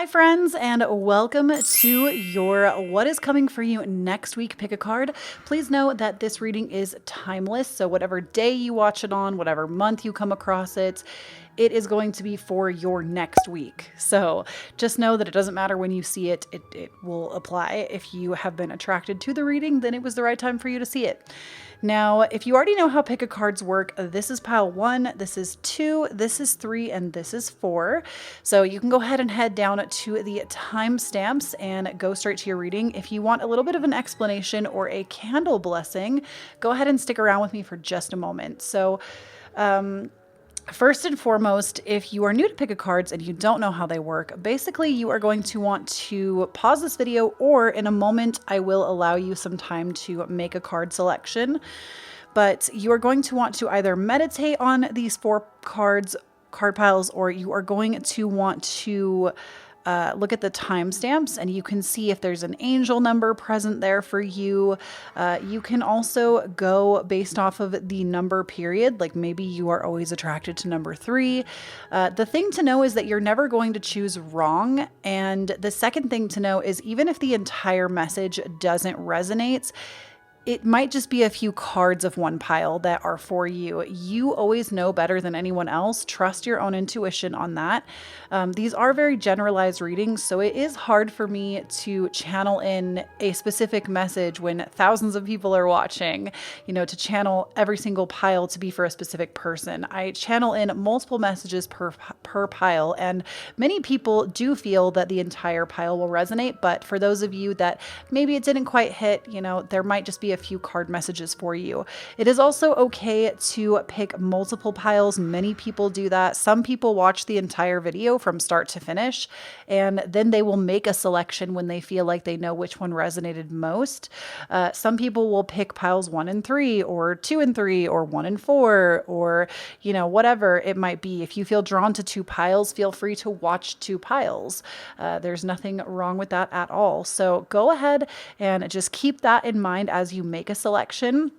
friends, and welcome to your What is Coming for You Next Week Pick a Card. Please know that this reading is timeless, so whatever day you watch it on, whatever month you come across it, it is going to be for your next week. So just know that it doesn't matter when you see it, it will apply. If you have been attracted to the reading, then it was the right time for you to see it. Now, if you already know how pick a cards work, this is pile 1, this is 2, this is 3, and this is 4. So you can go ahead and head down to the timestamps and go straight to your reading. If you want a little bit of an explanation or a candle blessing, go ahead and stick around with me for just a moment. So, first and foremost, if you are new to pick a cards and you don't know how they work, basically you are going to want to pause this video, or in a moment I will allow you some time to make a card selection. But you are going to want to either meditate on these 4 card piles, or you are going to want to look at the timestamps, and you can see if there's an angel number present there for you. You can also go based off of the number period, like maybe you are always attracted to number 3. The thing to know is that you're never going to choose wrong. And the second thing to know is even if the entire message doesn't resonate, it might just be a few cards of one pile that are for you. You always know better than anyone else. Trust your own intuition on that. These are very generalized readings, so it is hard for me to channel in a specific message when thousands of people are watching, to channel every single pile to be for a specific person. I channel in multiple messages per pile, and many people do feel that the entire pile will resonate, but for those of you that maybe it didn't quite hit, there might just be a few card messages for you. It is also okay to pick multiple piles. Many people do that. Some people watch the entire video from start to finish, and then they will make a selection when they feel like they know which one resonated most. Some people will pick piles 1 and 3, or 2 and 3, or 1 and 4, or whatever it might be. If you feel drawn to 2 piles, feel free to watch 2 piles. There's nothing wrong with that at all. So go ahead and just keep that in mind as you make a selection.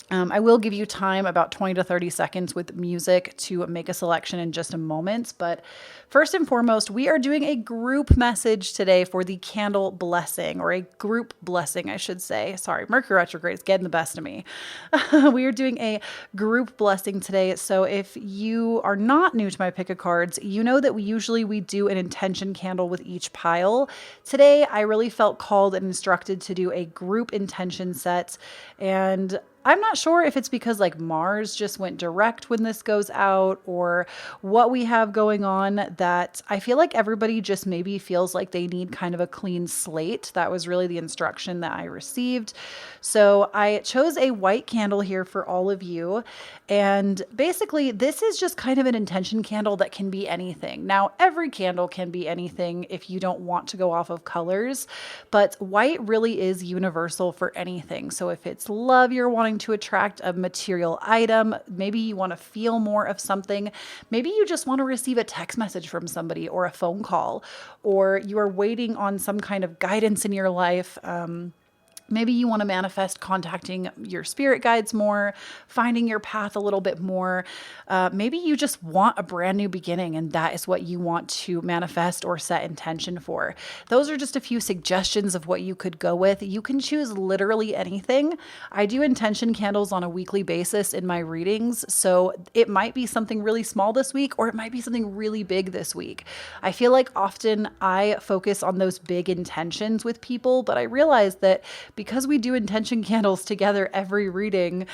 I will give you time, about 20 to 30 seconds with music, to make a selection in just a moment. But first and foremost, we are doing a group message today for the candle blessing, or a group blessing, I should say. Sorry, Mercury retrograde is getting the best of me. We are doing a group blessing today. So if you are not new to my pick a cards, you know that we usually do an intention candle with each pile. Today, I really felt called and instructed to do a group intention set, and I'm not sure if it's because Mars just went direct when this goes out, or what we have going on, that I feel like everybody just maybe feels like they need kind of a clean slate. That was really the instruction that I received. So I chose a white candle here for all of you. And basically this is just kind of an intention candle that can be anything. Now, every candle can be anything if you don't want to go off of colors, but white really is universal for anything. So if it's love you're wanting to attract, a material item, maybe you want to feel more of something, maybe you just want to receive a text message from somebody or a phone call, or you are waiting on some kind of guidance in your life. Maybe you want to manifest contacting your spirit guides more, finding your path a little bit more. Maybe you just want a brand new beginning, and that is what you want to manifest or set intention for. Those are just a few suggestions of what you could go with. You can choose literally anything. I do intention candles on a weekly basis in my readings, so it might be something really small this week, or it might be something really big this week. I feel like often I focus on those big intentions with people, but I realize that because we do intention candles together every reading,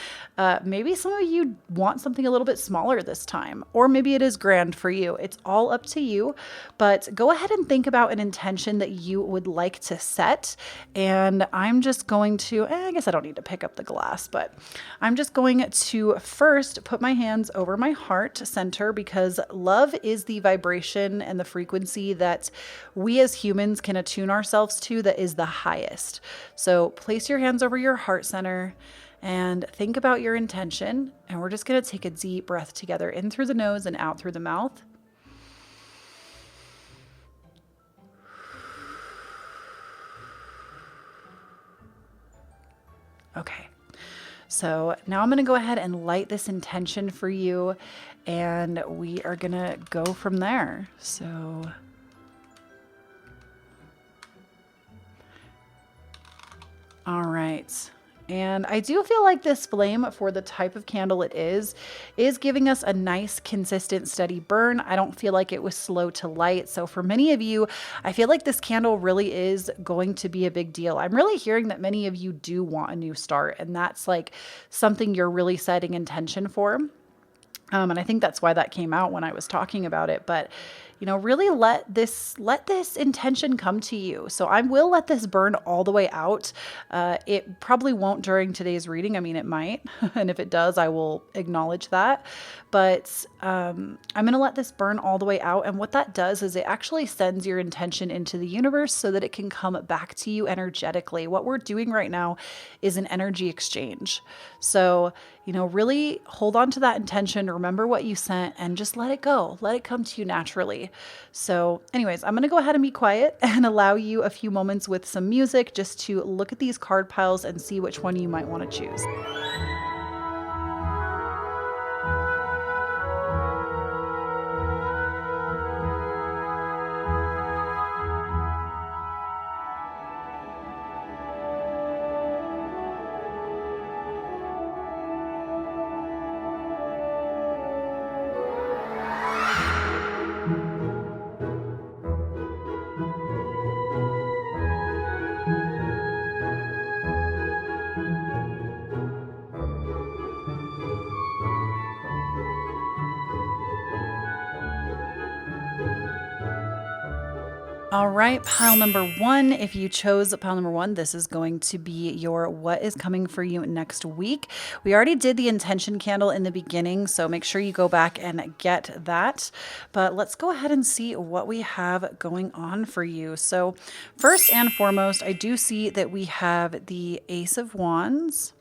maybe some of you want something a little bit smaller this time, or maybe it is grand for you. It's all up to you, but go ahead and think about an intention that you would like to set. And I'm just going to, I guess I don't need to pick up the glass, but I'm just going to first put my hands over my heart center, because love is the vibration and the frequency that we as humans can attune ourselves to that is the highest. So place your hands over your heart center and think about your intention. And we're just going to take a deep breath together, in through the nose and out through the mouth. Okay. So now I'm going to go ahead and light this intention for you, and we are going to go from there. So All right. And I do feel like this flame, for the type of candle it is giving us a nice, consistent, steady burn. I don't feel like it was slow to light. So for many of you, I feel like this candle really is going to be a big deal. I'm really hearing that many of you do want a new start, and that's like something you're really setting intention for. And I think that's why that came out when I was talking about it. But really let this intention come to you. So I will let this burn all the way out. It probably won't during today's reading. I mean, it might, and if it does, I will acknowledge that. But I'm going to let this burn all the way out. And what that does is it actually sends your intention into the universe so that it can come back to you energetically. What we're doing right now is an energy exchange. So, really hold on to that intention, remember what you sent, and just let it go. Let it come to you naturally. So anyways, I'm going to go ahead and be quiet and allow you a few moments with some music just to look at these card piles and see which one you might want to choose. All right, pile number one. If you chose pile number one, this is going to be your what is coming for you next week. We already did the intention candle in the beginning, so make sure you go back and get that. But let's go ahead and see what we have going on for you. So first and foremost, I do see that we have the Ace of Wands.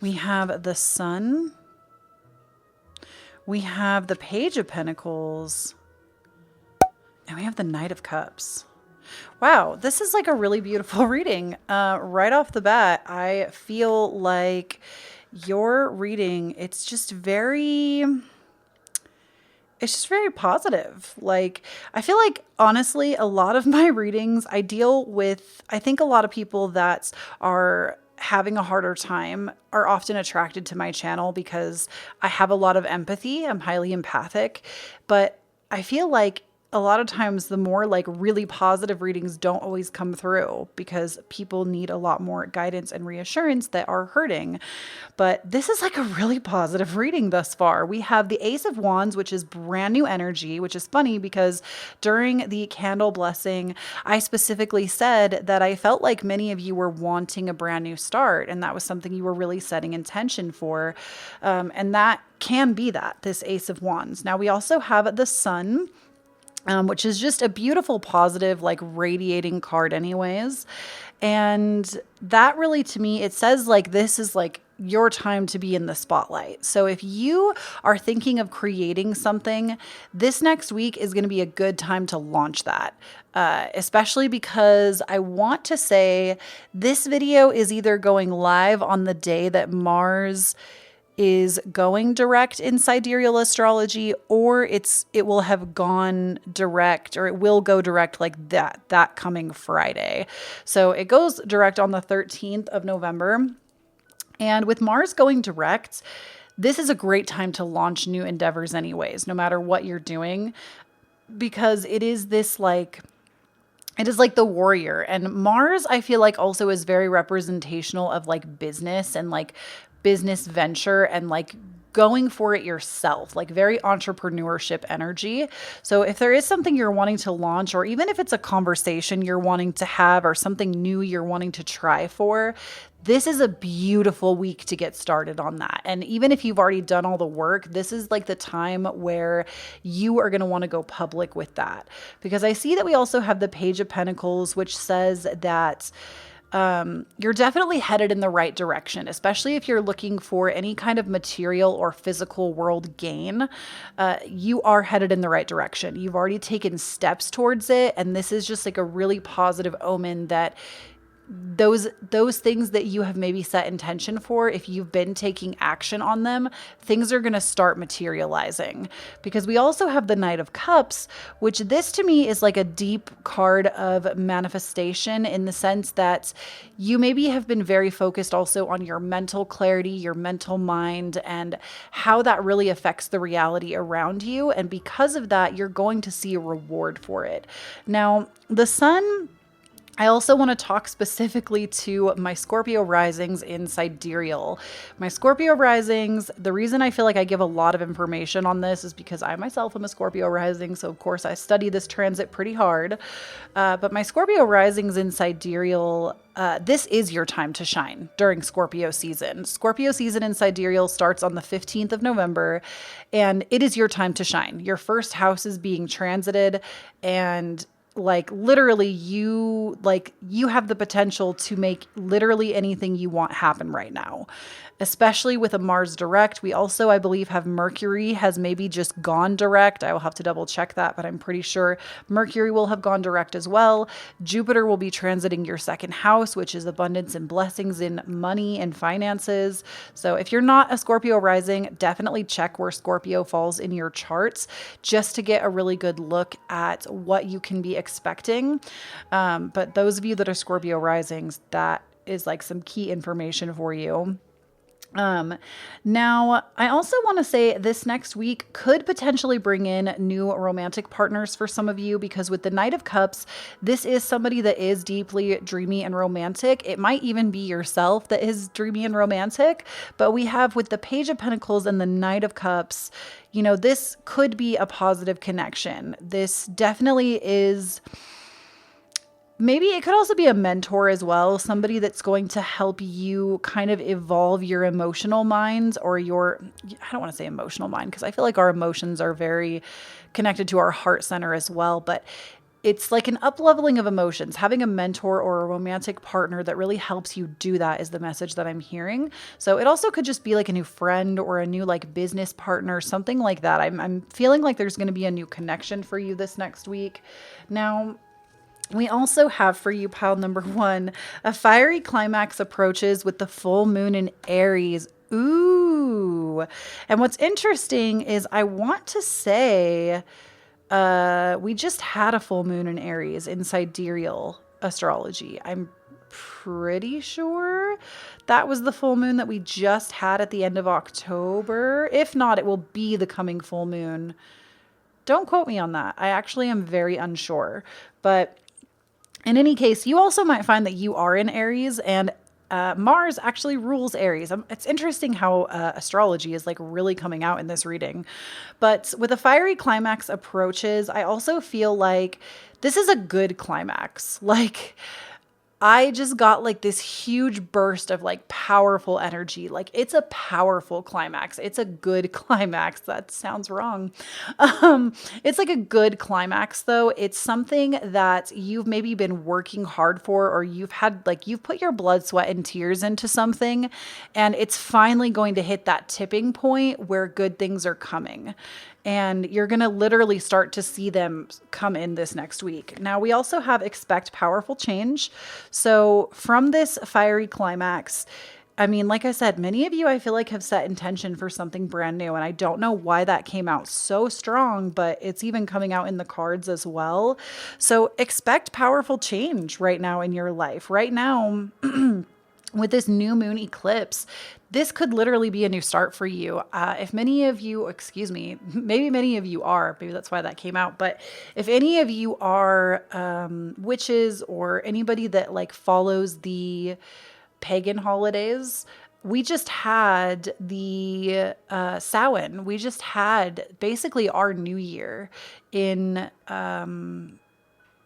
We have the Sun. We have the Page of Pentacles. And we have the Knight of Cups. Wow, this is like a really beautiful reading. Right off the bat, I feel like your reading, it's just very positive. Like, I feel like, honestly, a lot of my readings, I deal with, I think a lot of people that are having a harder time are often attracted to my channel because I have a lot of empathy. I'm highly empathic, but I feel like a lot of times the more like really positive readings don't always come through because people need a lot more guidance and reassurance that are hurting. But this is like a really positive reading thus far. We have the Ace of Wands, which is brand new energy, which is funny because during the candle blessing, I specifically said that I felt like many of you were wanting a brand new start, and that was something you were really setting intention for. And that can be this Ace of Wands. Now we also have the Sun, which is just a beautiful, positive, like radiating card anyways. And that really, to me, it says like, this is like your time to be in the spotlight. So if you are thinking of creating something, this next week is going to be a good time to launch that. Especially because I want to say this video is either going live on the day that Mars is going direct in sidereal astrology, or it will have gone direct, or it will go direct like that coming Friday. So it goes direct on the 13th of November. And with Mars going direct, this is a great time to launch new endeavors anyways, no matter what you're doing, because it is like the warrior. And Mars, I feel like, also is very representational of like business and like business venture and like going for it yourself, like very entrepreneurship energy. So if there is something you're wanting to launch, or even if it's a conversation you're wanting to have or something new you're wanting to try for, this is a beautiful week to get started on that. And even if you've already done all the work, this is like the time where you are going to want to go public with that. Because I see that we also have the Page of Pentacles, which says that you're definitely headed in the right direction, especially if you're looking for any kind of material or physical world gain. You are headed in the right direction. You've already taken steps towards it. And this is just like a really positive omen that those things that you have maybe set intention for, if you've been taking action on them, things are going to start materializing. Because we also have the Knight of Cups, which this to me is like a deep card of manifestation, in the sense that you maybe have been very focused also on your mental clarity, your mental mind, and how that really affects the reality around you. And because of that, you're going to see a reward for it. Now, the Sun, I also want to talk specifically to my Scorpio risings in sidereal. My Scorpio risings, the reason I feel like I give a lot of information on this is because I myself am a Scorpio rising. So of course I study this transit pretty hard. But my Scorpio risings in sidereal, this is your time to shine during Scorpio season. Scorpio season in sidereal starts on the 15th of November, and it is your time to shine. Your first house is being transited, and like literally you have the potential to make literally anything you want happen right now, especially with a Mars direct. We also, I believe, have Mercury has maybe just gone direct. I will have to double check that, but I'm pretty sure Mercury will have gone direct as well. Jupiter will be transiting your second house, which is abundance and blessings in money and finances. So if you're not a Scorpio rising, definitely check where Scorpio falls in your charts, just to get a really good look at what you can be expecting. But those of you that are Scorpio risings, that is like some key information for you. Now, I also want to say this next week could potentially bring in new romantic partners for some of you, because with the Knight of Cups, this is somebody that is deeply dreamy and romantic. It might even be yourself that is dreamy and romantic, but we have with the Page of Pentacles and the Knight of Cups, you know, this could be a positive connection. This definitely is. Maybe it could also be a mentor as well, somebody that's going to help you kind of evolve your emotional mind, or your, I don't want to say emotional mind, because I feel like our emotions are very connected to our heart center as well, but it's like an up-leveling of emotions. Having a mentor or a romantic partner that really helps you do that is the message that I'm hearing. So it also could just be like a new friend or a new like business partner, something like that. I'm feeling like there's going to be a new connection for you this next week. Now, we also have for you, pile number one, a fiery climax approaches with the full moon in Aries. Ooh. And what's interesting is I want to say we just had a full moon in Aries in sidereal astrology. I'm pretty sure that was the full moon that we just had at the end of October. If not, it will be the coming full moon. Don't quote me on that. I actually am very unsure. But in any case, you also might find that you are in Aries, and Mars actually rules Aries. It's interesting how astrology is like really coming out in this reading. But with a fiery climax approaches, I also feel like this is a good climax. Like, I just got like this huge burst of like powerful energy. Like, it's a powerful climax. It's a good climax. That sounds wrong. It's like a good climax though. It's something that you've maybe been working hard for, or you've put your blood, sweat, and tears into something, and it's finally going to hit that tipping point where good things are coming. And you're going to literally start to see them come in this next week. Now, we also have expect powerful change. So from this fiery climax, I mean, like I said, many of you, I feel like, have set intention for something brand new. And I don't know why that came out so strong, but it's even coming out in the cards as well. So expect powerful change right now in your life. Right now, with this new moon eclipse, this could literally be a new start for you. If many of you, maybe many of you are, maybe that's why that came out. But if any of you are witches, or anybody that like follows the pagan holidays, we just had the Samhain. We just had basically our new year in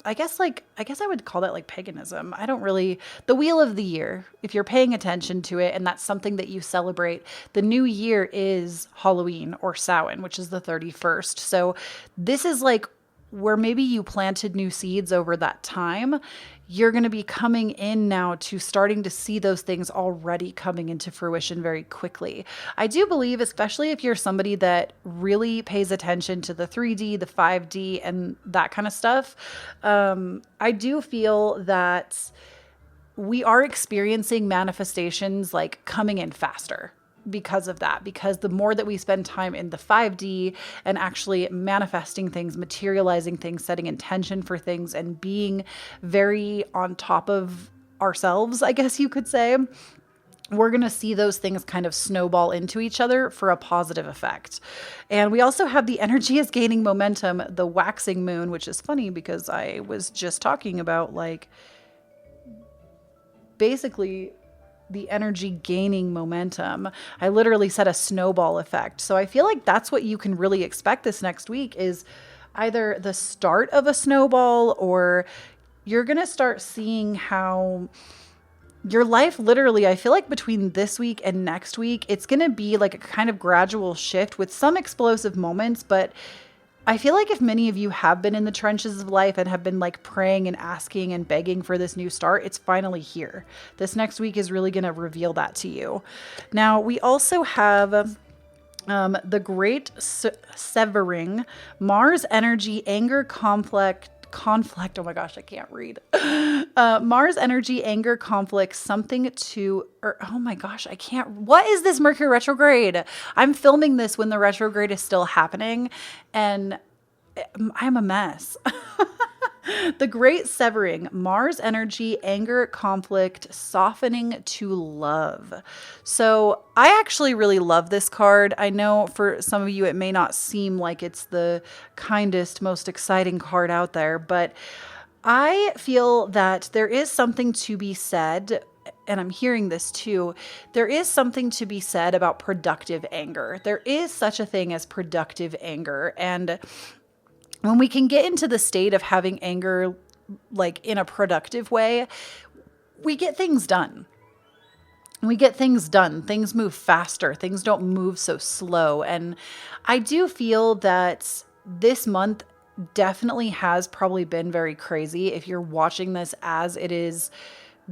I guess I would call that like paganism. The wheel of the year, if you're paying attention to it and that's something that you celebrate, the new year is Halloween or Samhain, which is the 31st. So this is like where maybe you planted new seeds over that time. You're going to be coming in now to starting to see those things already coming into fruition very quickly. I do believe, especially if you're somebody that really pays attention to the 3D, the 5D, and that kind of stuff, I do feel that we are experiencing manifestations like coming in faster because of that, because the more that we spend time in the 5D and actually manifesting things, materializing things, setting intention for things, and being very on top of ourselves, I guess you could say, we're going to see those things kind of snowball into each other for a positive effect. And we also have the energy is gaining momentum, the waxing moon, which is funny because I was just talking about like basically the energy gaining momentum. I literally said a snowball effect. So I feel like that's what you can really expect this next week is either the start of a snowball, or you're going to start seeing how your life literally, I feel like between this week and next week, it's going to be like a kind of gradual shift with some explosive moments. But I feel like if many of you have been in the trenches of life and have been like praying and asking and begging for this new start, it's finally here. This next week is really going to reveal that to you. Now, we also have the great severing, Mars energy, anger, conflict. Oh my gosh, I can't read. Mars energy, anger, conflict, something to, or oh my gosh, I can't. What is this Mercury retrograde? I'm filming this when the retrograde is still happening, and I'm a mess. The great severing, Mars energy, anger, conflict, softening to love. So I actually really love this card. I know for some of you, it may not seem like it's the kindest, most exciting card out there, but I feel that there is something to be said, and I'm hearing this too. There is something to be said about productive anger. There is such a thing as productive anger. And when we can get into the state of having anger like in a productive way, we get things done. We get things done. Things move faster. Things don't move so slow. And I do feel that this month definitely has probably been very crazy. If you're watching this as it is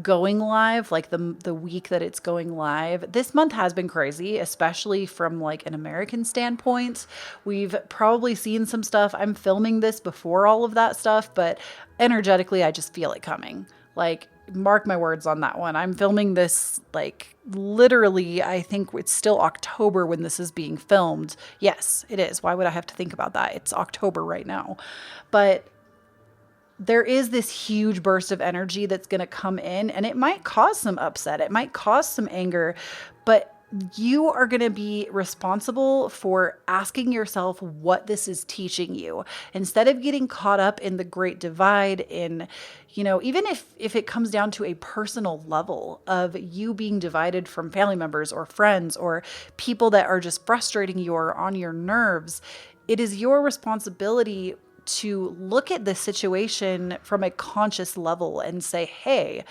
going live, like the week that it's going live, this month has been crazy, especially from like an American standpoint. We've probably seen some stuff. I'm filming this before all of that stuff, but energetically, I just feel it coming. Like, mark my words on that one. I'm filming this like literally, I think it's still October when this is being filmed. Yes, it is. Why would I have to think about that? It's October right now. But there is this huge burst of energy that's going to come in, and it might cause some upset. It might cause some anger, but you are going to be responsible for asking yourself what this is teaching you. Instead of getting caught up in the great divide in, even if it comes down to a personal level of you being divided from family members or friends or people that are just frustrating you or on your nerves, it is your responsibility to look at this situation from a conscious level and say, hey,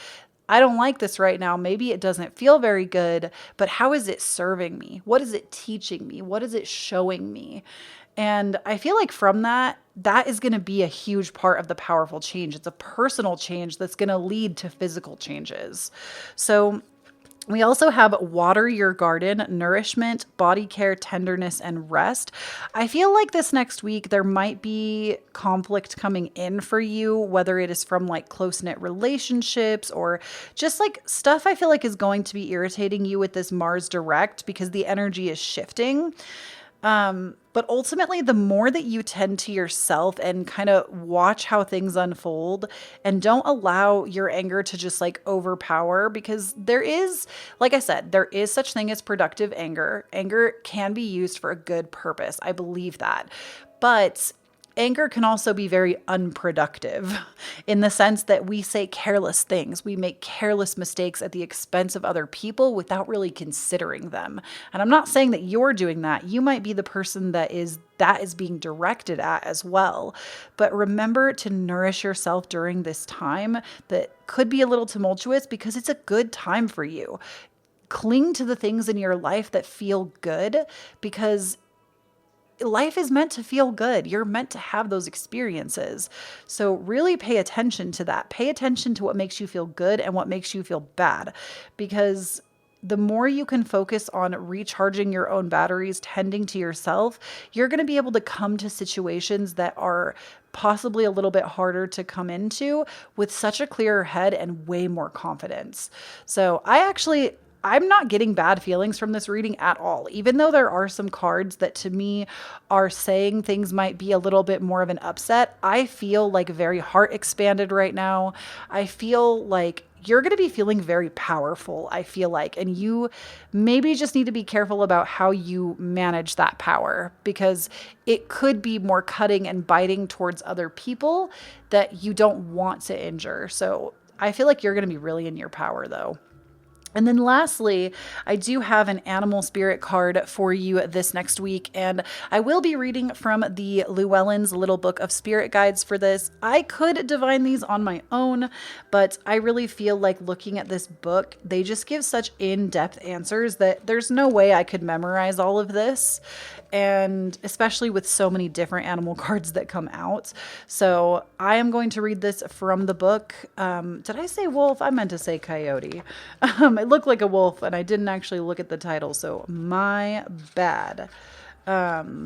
I don't like this right now. Maybe it doesn't feel very good, but how is it serving me? What is it teaching me? What is it showing me? And I feel like from that is going to be a huge part of the powerful change. It's a personal change that's going to lead to physical changes. So we also have water your garden, nourishment, body care, tenderness, and rest. I feel like this next week, there might be conflict coming in for you, whether it is from like close-knit relationships or just like stuff I feel like is going to be irritating you with this Mars direct because the energy is shifting. But ultimately, the more that you tend to yourself and kind of watch how things unfold and don't allow your anger to just like overpower, because there is, like I said, there is such thing as productive anger. Anger can be used for a good purpose. I believe that. But anger can also be very unproductive in the sense that we say careless things. We make careless mistakes at the expense of other people without really considering them. And I'm not saying that you're doing that. You might be the person that is being directed at as well. But remember to nourish yourself during this time that could be a little tumultuous because it's a good time for you. Cling to the things in your life that feel good, because life is meant to feel good. You're meant to have those experiences. So really pay attention to that. Pay attention to what makes you feel good and what makes you feel bad, because the more you can focus on recharging your own batteries, tending to yourself, you're going to be able to come to situations that are possibly a little bit harder to come into with such a clearer head and way more confidence. So I'm not getting bad feelings from this reading at all, even though there are some cards that to me are saying things might be a little bit more of an upset. I feel like very heart expanded right now. I feel like you're going to be feeling very powerful, I feel like, and you maybe just need to be careful about how you manage that power, because it could be more cutting and biting towards other people that you don't want to injure. So I feel like you're going to be really in your power though. And then lastly, I do have an animal spirit card for you this next week, and I will be reading from the Llewellyn's Little Book of Spirit Guides for this. I could divine these on my own, but I really feel like looking at this book, they just give such in-depth answers that there's no way I could memorize all of this, and especially with so many different animal cards that come out. So I am going to read this from the book. Did I say wolf? I meant to say coyote. It looked like a wolf, and I didn't actually look at the title, so my bad. But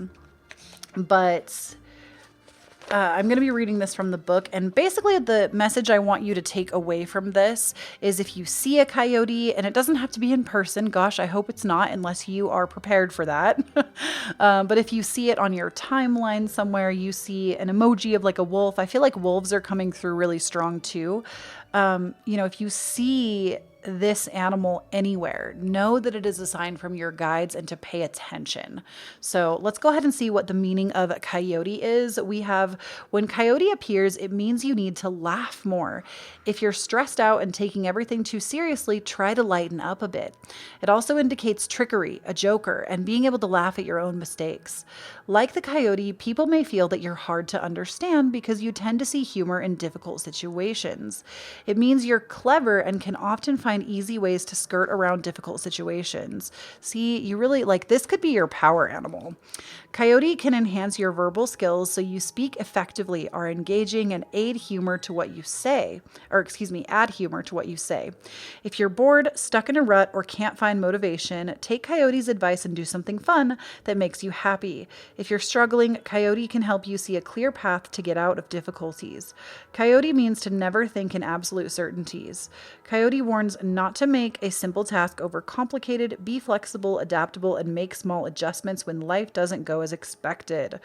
I'm going to be reading this from the book, and basically the message I want you to take away from this is if you see a coyote, and it doesn't have to be in person, gosh, I hope it's not unless you are prepared for that. But if you see it on your timeline somewhere, you see an emoji of like a wolf. I feel like wolves are coming through really strong too. If you see this animal anywhere, know that it is a sign from your guides and to pay attention. So let's go ahead and see what the meaning of coyote is. We have, when coyote appears, it means you need to laugh more. If you're stressed out and taking everything too seriously, try to lighten up a bit. It also indicates trickery, a joker, and being able to laugh at your own mistakes. Like the coyote, people may feel that you're hard to understand because you tend to see humor in difficult situations. It means you're clever and can often find easy ways to skirt around difficult situations. See, you really this could be your power animal. Coyote can enhance your verbal skills so you speak effectively, are engaging, and add humor to what you say. If you're bored, stuck in a rut, or can't find motivation, take Coyote's advice and do something fun that makes you happy. If you're struggling, Coyote can help you see a clear path to get out of difficulties. Coyote means to never think in absolute certainties. Coyote warns not to make a simple task overcomplicated, be flexible, adaptable, and make small adjustments when life doesn't go as expected.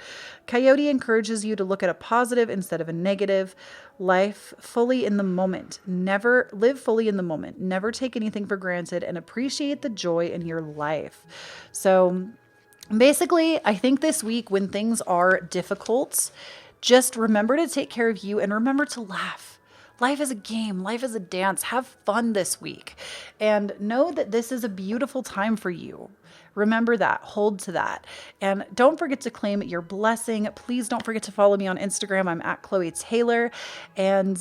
Coyote encourages you to look at a positive instead of a negative. Live fully in the moment. Never take anything for granted, and appreciate the joy in your life. So basically, I think this week when things are difficult, just remember to take care of you and remember to laugh. Life is a game. Life is a dance. Have fun this week. And know that this is a beautiful time for you. Remember that. Hold to that. And don't forget to claim your blessing. Please don't forget to follow me on Instagram. I'm at Kloee Taylor. And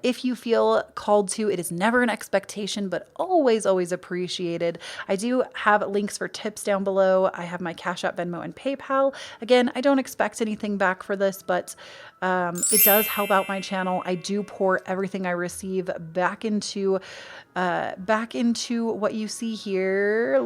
if you feel called to, it is never an expectation, but always, always appreciated. I do have links for tips down below. I have my Cashapp, Venmo, and PayPal. Again, I don't expect anything back for this, but it does help out my channel. I do pour everything I receive back into what you see here.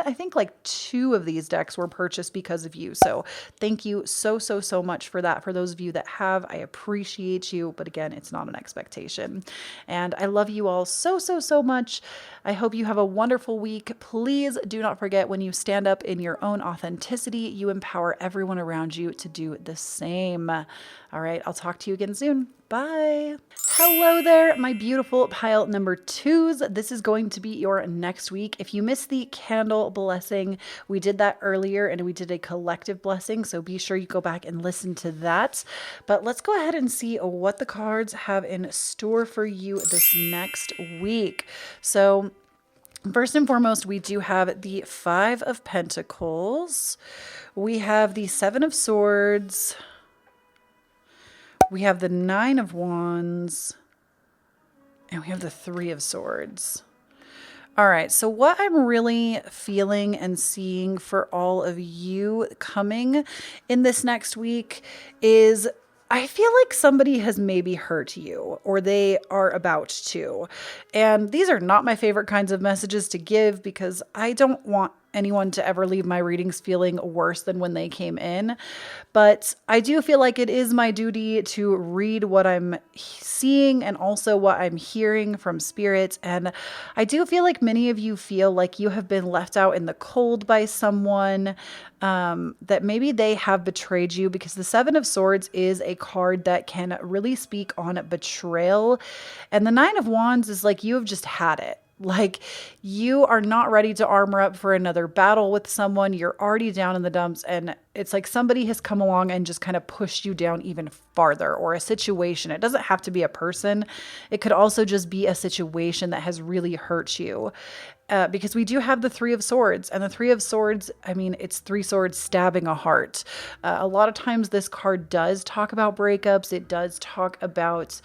I think like 2 of these decks were purchased because of you. So thank you so, so, so much for that. For those of you that have, I appreciate you. But again, it's not an expectation. And I love you all so, so, so much. I hope you have a wonderful week. Please do not forget, when you stand up in your own authenticity, you empower everyone around you to do the same. All right, I'll talk to you again soon. Bye. Hello there, my beautiful pile number 2s. This is going to be your next week. If you missed the candle blessing, we did that earlier, and we did a collective blessing, so be sure you go back and listen to that. But let's go ahead and see what the cards have in store for you this next week. So first and foremost, we do have the 5 of Pentacles. We have the 7 of Swords. We have the 9 of Wands, and we have the 3 of Swords. All right, so what I'm really feeling and seeing for all of you coming in this next week is I feel like somebody has maybe hurt you or they are about to. And these are not my favorite kinds of messages to give because I don't want anyone to ever leave my readings feeling worse than when they came in. But I do feel like it is my duty to read what I'm seeing and also what I'm hearing from spirit. And I do feel like many of you feel like you have been left out in the cold by someone, that maybe they have betrayed you, because the Seven of Swords is a card that can really speak on betrayal. And the Nine of Wands is like you have just had it. Like you are not ready to armor up for another battle with someone. You're already down in the dumps, and it's like somebody has come along and just kind of pushed you down even farther, or a situation. It doesn't have to be a person. It could also just be a situation that has really hurt you. Because we do have the Three of Swords, and the Three of Swords, I mean, it's three swords stabbing a heart. A lot of times this card does talk about breakups. It does talk about,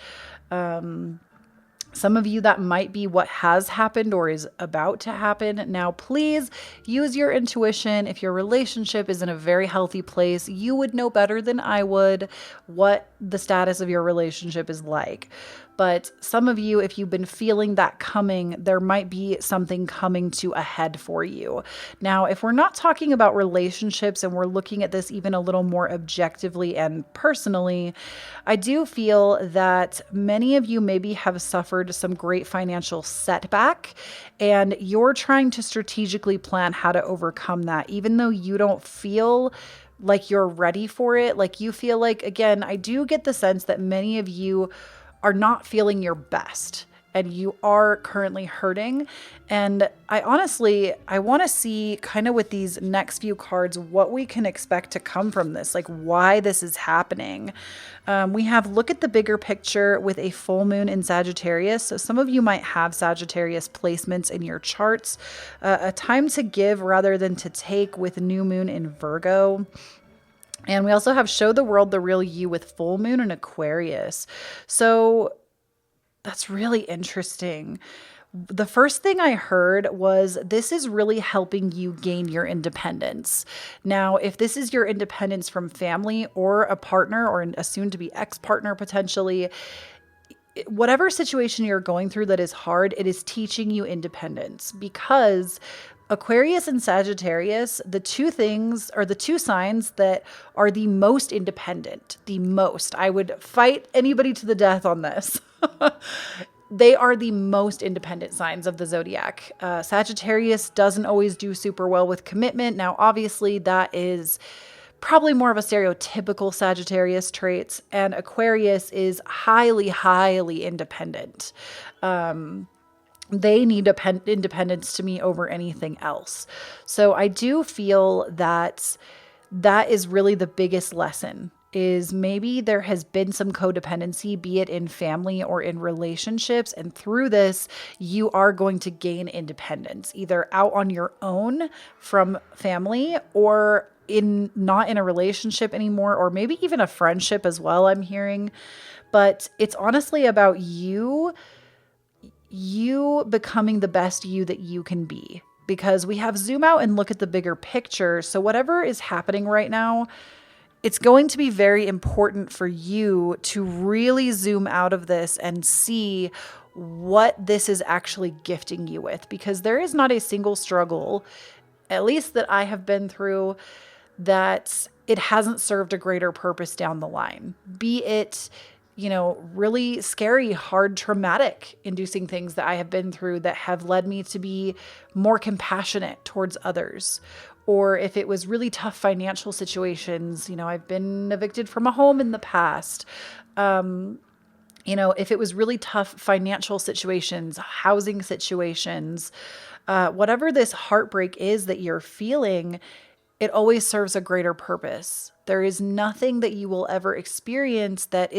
some of you, that might be what has happened or is about to happen. Now, please use your intuition. If your relationship is in a very healthy place, you would know better than I would what the status of your relationship is like. But some of you, if you've been feeling that coming, there might be something coming to a head for you. Now, if we're not talking about relationships and we're looking at this even a little more objectively and personally, I do feel that many of you maybe have suffered some great financial setback, and you're trying to strategically plan how to overcome that, even though you don't feel like you're ready for it. Like you feel like, again, I do get the sense that many of you are not feeling your best and you are currently hurting. And I want to see kind of with these next few cards what we can expect to come from this, like why this is happening. We have look at the bigger picture with a full moon in Sagittarius. So some of you might have Sagittarius placements in your charts. A time to give rather than to take with new moon in Virgo. And we also have show the world the real you with full moon in Aquarius. So that's really interesting. The first thing I heard was this is really helping you gain your independence. Now, if this is your independence from family or a partner or a soon-to-be ex-partner potentially, whatever situation you're going through that is hard, it is teaching you independence, because Aquarius and Sagittarius, the two things are the two signs that are the most independent, the most. I would fight anybody to the death on this. They are the most independent signs of the zodiac. Sagittarius doesn't always do super well with commitment. Now, obviously, that is probably more of a stereotypical Sagittarius traits, and Aquarius is highly, highly independent. They need independence to me over anything else. So I do feel that that is really the biggest lesson, is maybe there has been some codependency, be it in family or in relationships. And through this, you are going to gain independence, either out on your own from family or not in a relationship anymore, or maybe even a friendship as well, I'm hearing. But it's honestly about you becoming the best you that you can be, because we have zoom out and look at the bigger picture. So whatever is happening right now, it's going to be very important for you to really zoom out of this and see what this is actually gifting you with, because there is not a single struggle, at least that I have been through, that it hasn't served a greater purpose down the line. Be it, really scary, hard, traumatic inducing things that I have been through that have led me to be more compassionate towards others. Or if it was really tough financial situations, I've been evicted from a home in the past. If it was really tough financial situations, housing situations, whatever this heartbreak is that you're feeling, it always serves a greater purpose. There is nothing that you will ever experience that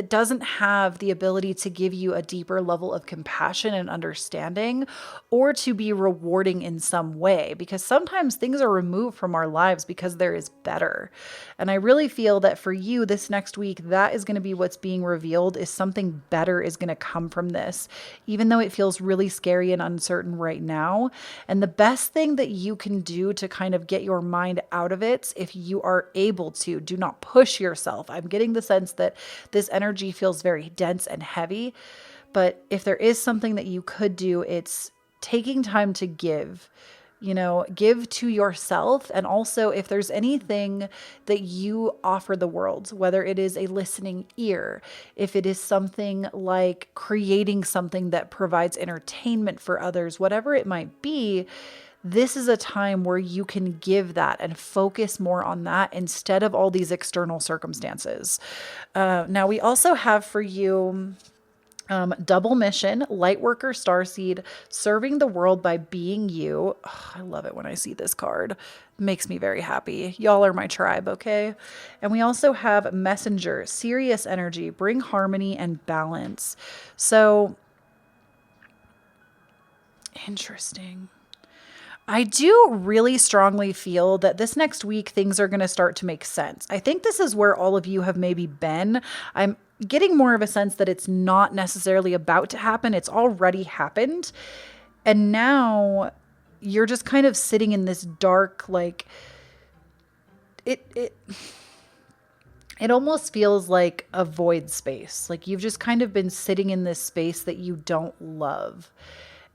doesn't have the ability to give you a deeper level of compassion and understanding, or to be rewarding in some way, because sometimes things are removed from our lives because there is better. And I really feel that for you this next week, that is going to be what's being revealed, is something better is going to come from this, even though it feels really scary and uncertain right now. And the best thing that you can do to kind of get your mind out of it, if you are able able to. Do not push yourself. I'm getting the sense that this energy feels very dense and heavy. But if there is something that you could do, it's taking time to give. Give to yourself. And also, if there's anything that you offer the world, whether it is a listening ear, if it is something like creating something that provides entertainment for others, whatever it might be, this is a time where you can give that and focus more on that instead of all these external circumstances. Now, we also have for you double mission, light worker, starseed, serving the world by being you. Oh, I love it when I see this card. It makes me very happy. Y'all are my tribe, okay? And we also have messenger, serious energy, bring harmony and balance. So interesting. I do really strongly feel that this next week, things are going to start to make sense. I think this is where all of you have maybe been. I'm getting more of a sense that it's not necessarily about to happen. It's already happened. And now you're just kind of sitting in this dark, like it almost feels like a void space. Like you've just kind of been sitting in this space that you don't love.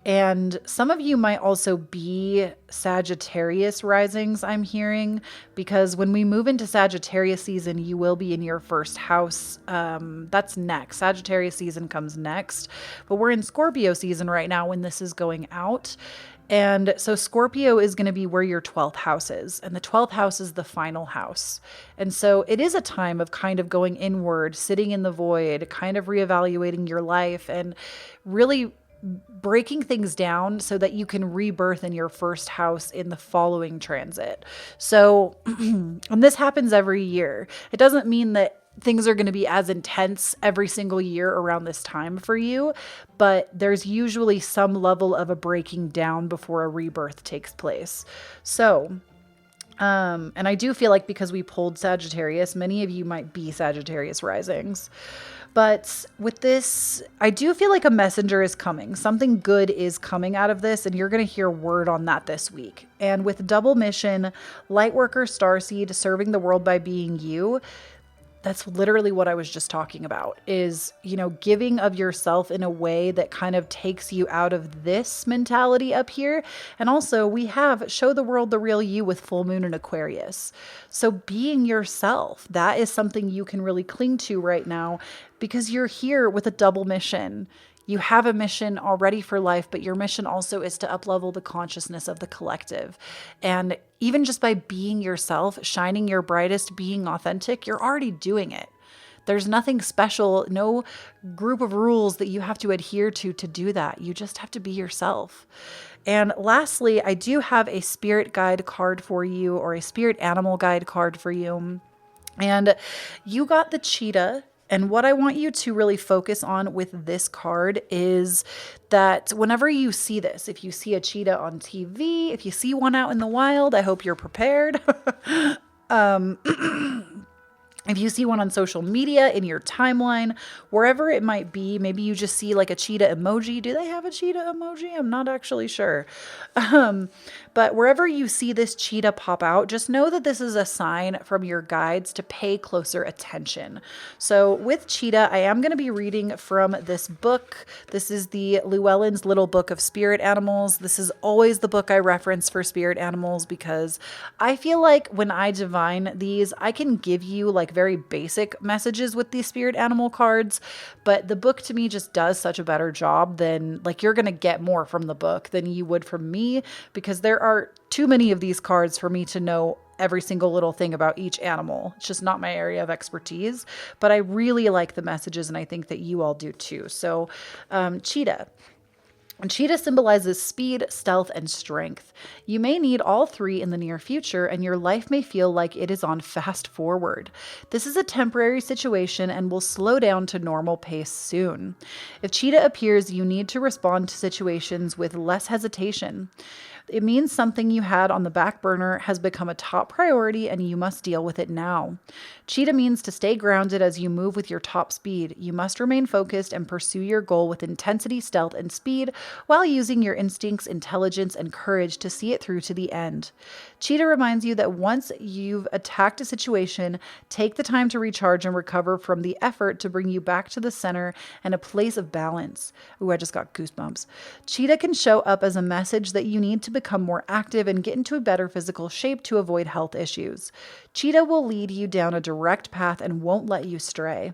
And some of you might also be Sagittarius risings, I'm hearing, because when we move into Sagittarius season, you will be in your first house. That's next. Sagittarius season comes next. But we're in Scorpio season right now when this is going out. And so Scorpio is going to be where your 12th house is. And the 12th house is the final house. And so it is a time of kind of going inward, sitting in the void, kind of reevaluating your life and really breaking things down so that you can rebirth in your first house in the following transit. So, and this happens every year. It doesn't mean that things are going to be as intense every single year around this time for you, but there's usually some level of a breaking down before a rebirth takes place. So, and I do feel like because we pulled Sagittarius, many of you might be Sagittarius risings. But with this, I do feel like a messenger is coming. Something good is coming out of this, and you're going to hear word on that this week. And with double mission, lightworker, starseed, serving the world by being you, that's literally what I was just talking about is, giving of yourself in a way that kind of takes you out of this mentality up here. And also we have show the world the real you with full moon in Aquarius. So being yourself, that is something you can really cling to right now because you're here with a double mission. You have a mission already for life, but your mission also is to uplevel the consciousness of the collective. And even just by being yourself, shining your brightest, being authentic, you're already doing it. There's nothing special, no group of rules that you have to adhere to do that. You just have to be yourself. And lastly, I do have a spirit guide card for you, or a spirit animal guide card for you. And you got the cheetah. And what I want you to really focus on with this card is that whenever you see this, if you see a cheetah on TV, if you see one out in the wild, I hope you're prepared. If you see one on social media, in your timeline, wherever it might be, maybe you just see like a cheetah emoji. Do they have a cheetah emoji? I'm not actually sure. But wherever you see this cheetah pop out, just know that this is a sign from your guides to pay closer attention. So with cheetah, I am going to be reading from this book. This is the Llewellyn's Little Book of Spirit Animals. This is always the book I reference for spirit animals because I feel like when I divine these, I can give you like very basic messages with these spirit animal cards, but the book to me just does such a better job than like you're going to get more from the book than you would from me because there are too many of these cards for me to know every single little thing about each animal. It's just not my area of expertise, but I really like the messages and I think that you all do too. So cheetah. And cheetah symbolizes speed, stealth, and strength. You may need all three in the near future, and your life may feel like it is on fast forward. This is a temporary situation and will slow down to normal pace soon. If cheetah appears, you need to respond to situations with less hesitation. It means something you had on the back burner has become a top priority and you must deal with it now. Cheetah means to stay grounded as you move with your top speed. You must remain focused and pursue your goal with intensity, stealth, and speed while using your instincts, intelligence, and courage to see it through to the end. Cheetah reminds you that once you've attacked a situation, take the time to recharge and recover from the effort to bring you back to the center and a place of balance. Ooh, I just got goosebumps. Cheetah can show up as a message that you need to become more active and get into a better physical shape to avoid health issues. Cheetah will lead you down a direct path and won't let you stray.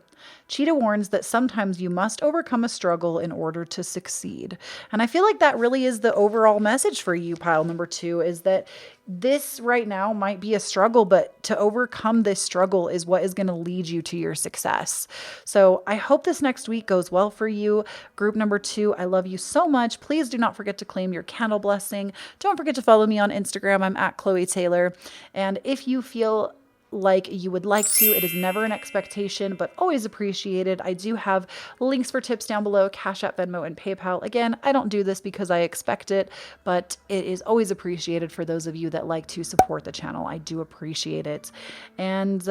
Cheetah warns that sometimes you must overcome a struggle in order to succeed. And I feel like that really is the overall message for you, pile number 2, is that this right now might be a struggle, but to overcome this struggle is what is going to lead you to your success. So I hope this next week goes well for you. Group number 2, I love you so much. Please do not forget to claim your candle blessing. Don't forget to follow me on Instagram. I'm at Kloee Taylor. And if you feel like you would like to, it is never an expectation, but always appreciated. I do have links for tips down below, Cashapp, Venmo, and PayPal. Again, I don't do this because I expect it, but it is always appreciated for those of you that like to support the channel. I do appreciate it. And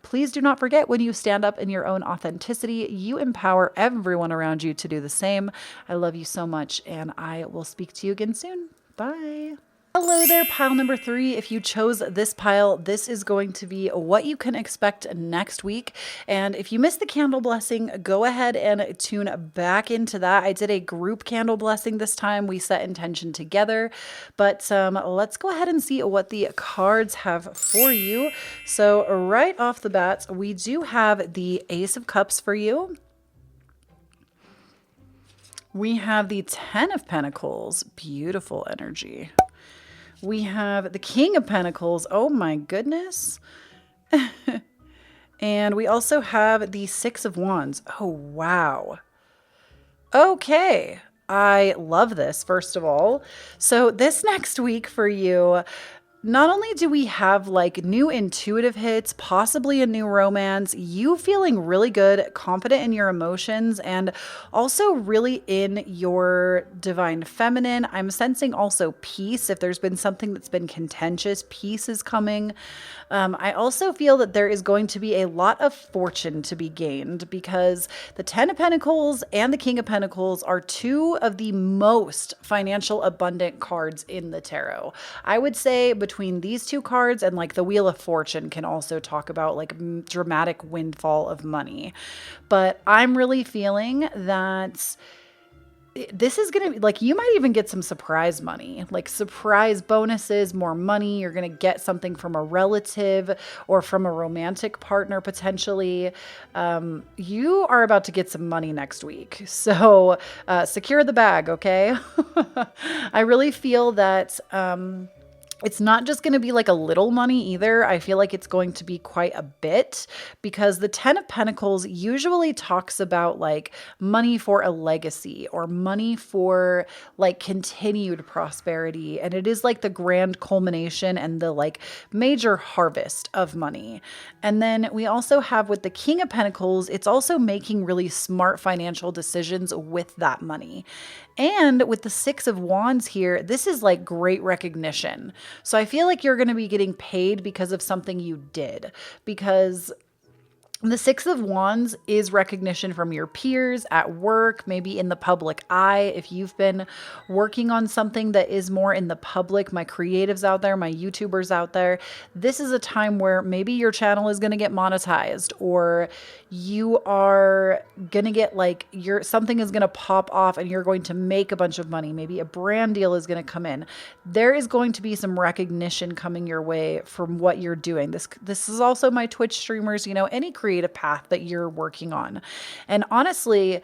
please do not forget, when you stand up in your own authenticity, you empower everyone around you to do the same. I love you so much, and I will speak to you again soon. Bye. Hello there, pile number 3. If you chose this pile, this is going to be what you can expect next week. And if you missed the candle blessing, go ahead and tune back into that. I did a group candle blessing this time. We set intention together, but let's go ahead and see what the cards have for you. So right off the bat, we do have the Ace of Cups for you. We have the 10 of Pentacles, beautiful energy. We have the King of Pentacles. Oh my goodness. And we also have the 6 of Wands. Oh, wow. Okay. I love this, first of all. So this next week for you, not only do we have like new intuitive hits, possibly a new romance, you feeling really good, confident in your emotions, and also really in your divine feminine. I'm sensing also peace. If there's been something that's been contentious, peace is coming. I also feel that there is going to be a lot of fortune to be gained because the 10 of Pentacles and the King of Pentacles are 2 of the most financial abundant cards in the tarot. I would say between these 2 cards and like the Wheel of Fortune can also talk about like dramatic windfall of money. But I'm really feeling that this is going to be like, you might even get some surprise money, like surprise bonuses, more money. You're going to get something from a relative or from a romantic partner, potentially. You are about to get some money next week. So secure the bag. Okay. I really feel that, it's not just going to be like a little money either. I feel like it's going to be quite a bit because the 10 of Pentacles usually talks about like money for a legacy or money for like continued prosperity. And it is like the grand culmination and the like major harvest of money. And then we also have with the King of Pentacles, it's also making really smart financial decisions with that money. And with the 6 of Wands here, this is like great recognition. So I feel like you're going to be getting paid because of something you did, because the 6 of Wands is recognition from your peers at work, maybe in the public eye. If you've been working on something that is more in the public, my creatives out there, my YouTubers out there, this is a time where maybe your channel is going to get monetized, or you are going to get like something is going to pop off and you're going to make a bunch of money. Maybe a brand deal is going to come in. There is going to be some recognition coming your way from what you're doing. This is also my Twitch streamers, you know, any creative path that you're working on. And honestly,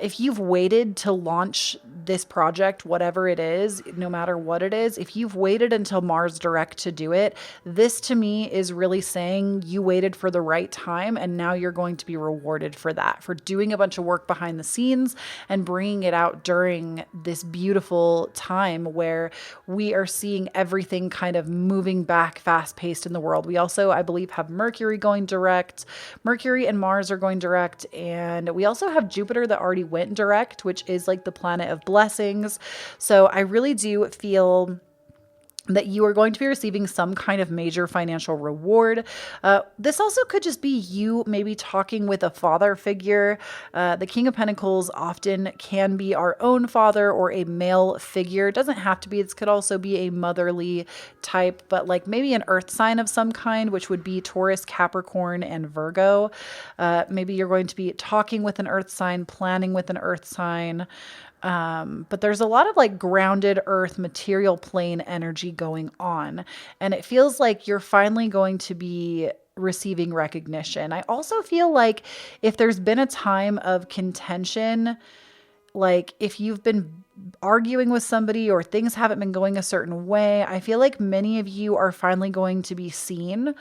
if you've waited to launch this project, whatever it is, no matter what it is, if you've waited until Mars direct to do it, this to me is really saying you waited for the right time and now you're going to be rewarded for that, for doing a bunch of work behind the scenes and bringing it out during this beautiful time where we are seeing everything kind of moving back fast paced in the world. We also, I believe, have Mercury going direct. Mercury and Mars are going direct. And we also have Jupiter that already went direct, which is like the planet of blessings. So I really do feel that you are going to be receiving some kind of major financial reward. This also could just be you maybe talking with a father figure. The King of Pentacles often can be our own father or a male figure. It doesn't have to be. This could also be a motherly type, but like maybe an earth sign of some kind, which would be Taurus, Capricorn, and Virgo. Maybe you're going to be talking with an earth sign, planning with an earth sign. But there's a lot of like grounded earth material plane energy going on. And it feels like you're finally going to be receiving recognition. I also feel like if there's been a time of contention, like if you've been arguing with somebody or things haven't been going a certain way, I feel like many of you are finally going to be seen.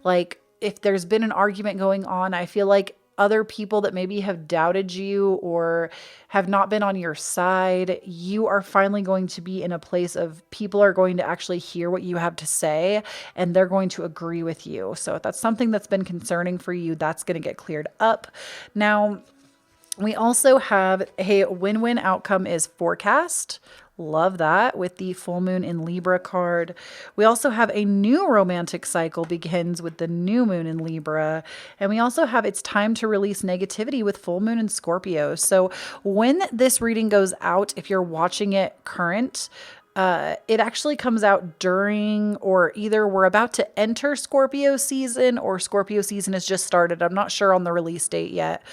Like if there's been an argument going on, I feel like other people that maybe have doubted you or have not been on your side, you are finally going to be in a place of people are going to actually hear what you have to say and they're going to agree with you. So if that's something that's been concerning for you, that's going to get cleared up. Now, we also have a win-win outcome is forecast. Love that with the full moon in Libra card. We also have a new romantic cycle begins with the new moon in Libra. And we also have it's time to release negativity with full moon in Scorpio. So when this reading goes out, if you're watching it current, it actually comes out during or either we're about to enter Scorpio season or Scorpio season has just started. I'm not sure on the release date yet.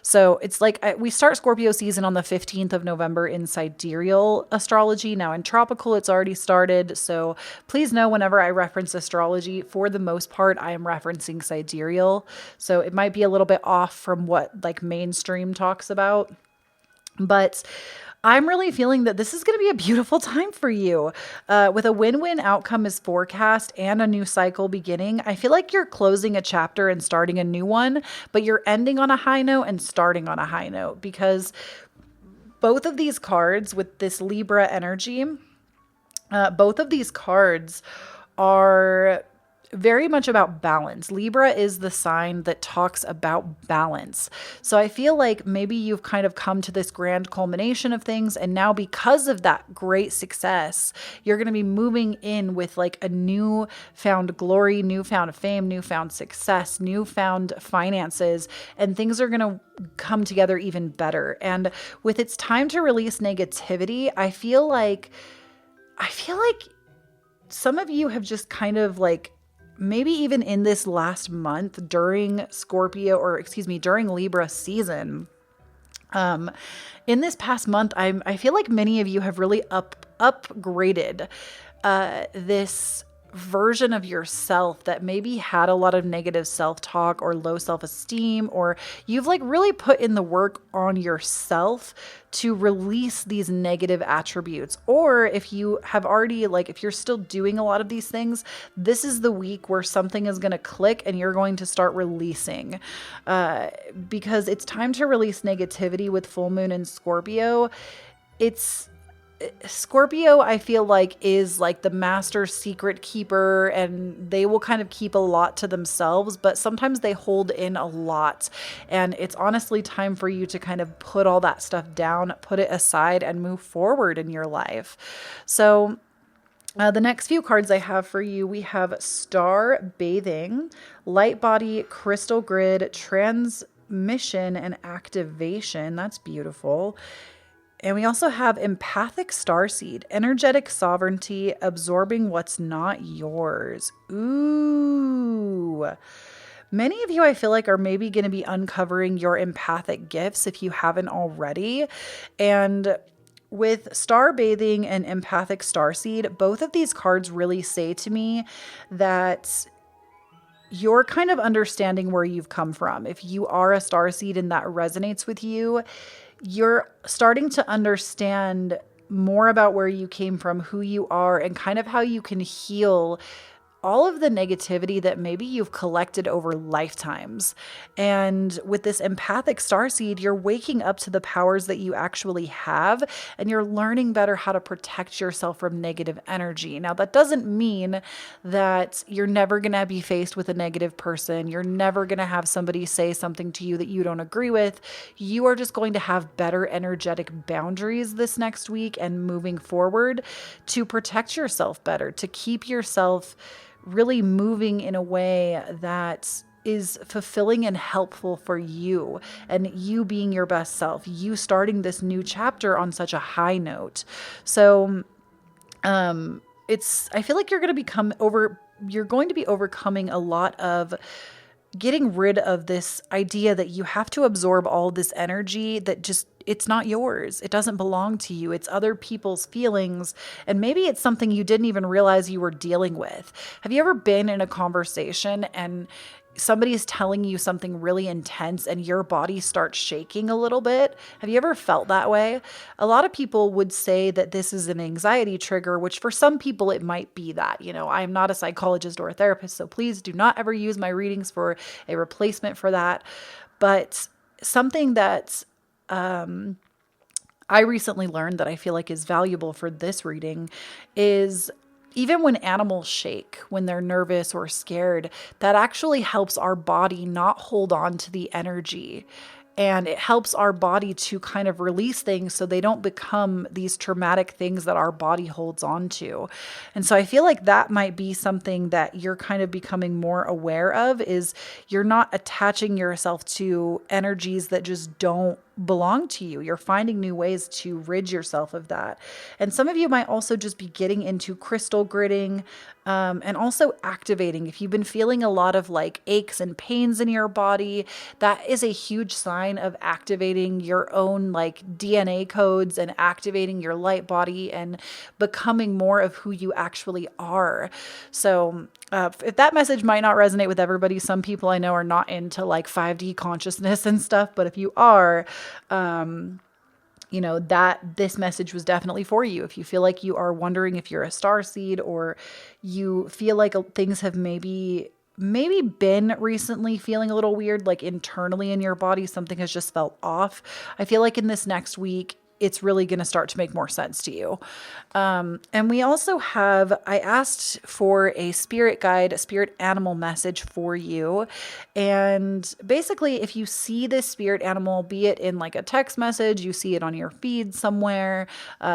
So it's like we start Scorpio season on the 15th of November in sidereal astrology. Now in tropical, it's already started. So please know whenever I reference astrology, for the most part, I am referencing sidereal. So it might be a little bit off from what like mainstream talks about. But I'm really feeling that this is going to be a beautiful time for you. With a win-win outcome is forecast and a new cycle beginning. I feel like you're closing a chapter and starting a new one, but you're ending on a high note and starting on a high note because both of these cards with this Libra energy, both of these cards are very much about balance. Libra is the sign that talks about balance. So I feel like maybe you've kind of come to this grand culmination of things. And now because of that great success, you're going to be moving in with like a newfound glory, newfound fame, newfound success, newfound finances, and things are going to come together even better. And with it's time to release negativity, I feel like some of you have just kind of like, maybe even in this last month during during Libra season, in this past month, I feel like many of you have really upgraded this version of yourself that maybe had a lot of negative self-talk or low self-esteem, or you've like really put in the work on yourself to release these negative attributes. Or if you have already, like, if you're still doing a lot of these things, this is the week where something is going to click and you're going to start releasing, because it's time to release negativity with full moon in Scorpio. Scorpio, I feel like, is like the master secret keeper, and they will kind of keep a lot to themselves, but sometimes they hold in a lot. And it's honestly time for you to kind of put all that stuff down, put it aside, and move forward in your life. So the next few cards I have for you, we have Star Bathing, Light Body, Crystal Grid, Transmission, and Activation. That's beautiful. And we also have Empathic Starseed, Energetic Sovereignty, Absorbing What's Not Yours. Ooh. Many of you, I feel like, are maybe going to be uncovering your empathic gifts if you haven't already. And with Star Bathing and Empathic Starseed, both of these cards really say to me that you're kind of understanding where you've come from. If you are a starseed and that resonates with you, you're starting to understand more about where you came from, who you are, and kind of how you can heal all of the negativity that maybe you've collected over lifetimes. And with this empathic starseed, you're waking up to the powers that you actually have, and you're learning better how to protect yourself from negative energy. Now, that doesn't mean that you're never going to be faced with a negative person. You're never going to have somebody say something to you that you don't agree with. You are just going to have better energetic boundaries this next week and moving forward to protect yourself better, to keep yourself really moving in a way that is fulfilling and helpful for you, and you being your best self, you starting this new chapter on such a high note. So I feel like you're going to be overcoming a lot of getting rid of this idea that you have to absorb all this energy that just, it's not yours. It doesn't belong to you. It's other people's feelings. And maybe it's something you didn't even realize you were dealing with. Have you ever been in a conversation and somebody is telling you something really intense and your body starts shaking a little bit? Have you ever felt that way? A lot of people would say that this is an anxiety trigger, which for some people it might be that. I'm not a psychologist or a therapist, so please do not ever use my readings for a replacement for that. But something that I recently learned that I feel like is valuable for this reading is even when animals shake, when they're nervous or scared, that actually helps our body not hold on to the energy. And it helps our body to kind of release things so they don't become these traumatic things that our body holds on to. And so I feel like that might be something that you're kind of becoming more aware of, is you're not attaching yourself to energies that just don't belong to you. You're finding new ways to rid yourself of that. And some of you might also just be getting into crystal gritting, and also activating. If you've been feeling a lot of like aches and pains in your body, that is a huge sign of activating your own like DNA codes and activating your light body and becoming more of who you actually are. So if that message might not resonate with everybody, some people I know are not into like 5D consciousness and stuff, but if you are, that this message was definitely for you. If you feel like you are wondering if you're a starseed, or you feel like things have maybe been recently feeling a little weird, like internally in your body, something has just felt off. I feel like in this next week, it's really going to start to make more sense to you. And we also I asked for a spirit guide, a spirit animal message for you. And basically, if you see this spirit animal, be it in like a text message, you see it on your feed somewhere,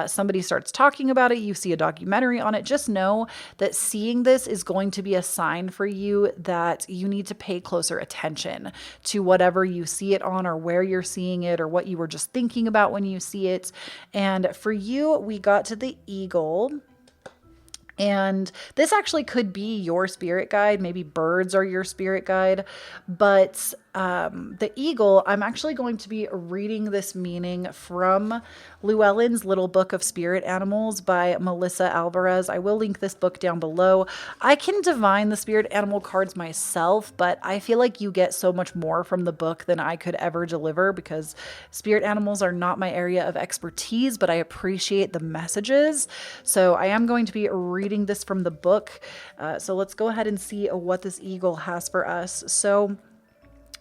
somebody starts talking about it, you see a documentary on it, just know that seeing this is going to be a sign for you that you need to pay closer attention to whatever you see it on, or where you're seeing it, or what you were just thinking about when you see it. And for you, we got to the eagle. And this actually could be your spirit guide. Maybe birds are your spirit guide. But the eagle, I'm actually going to be reading this meaning from Llewellyn's Little Book of Spirit Animals by Melissa Alvarez. I will link this book down below. I can divine the spirit animal cards myself, but I feel like you get so much more from the book than I could ever deliver, because spirit animals are not my area of expertise, but I appreciate the messages. So I am going to be reading this from the book. So let's go ahead and see what this eagle has for us. So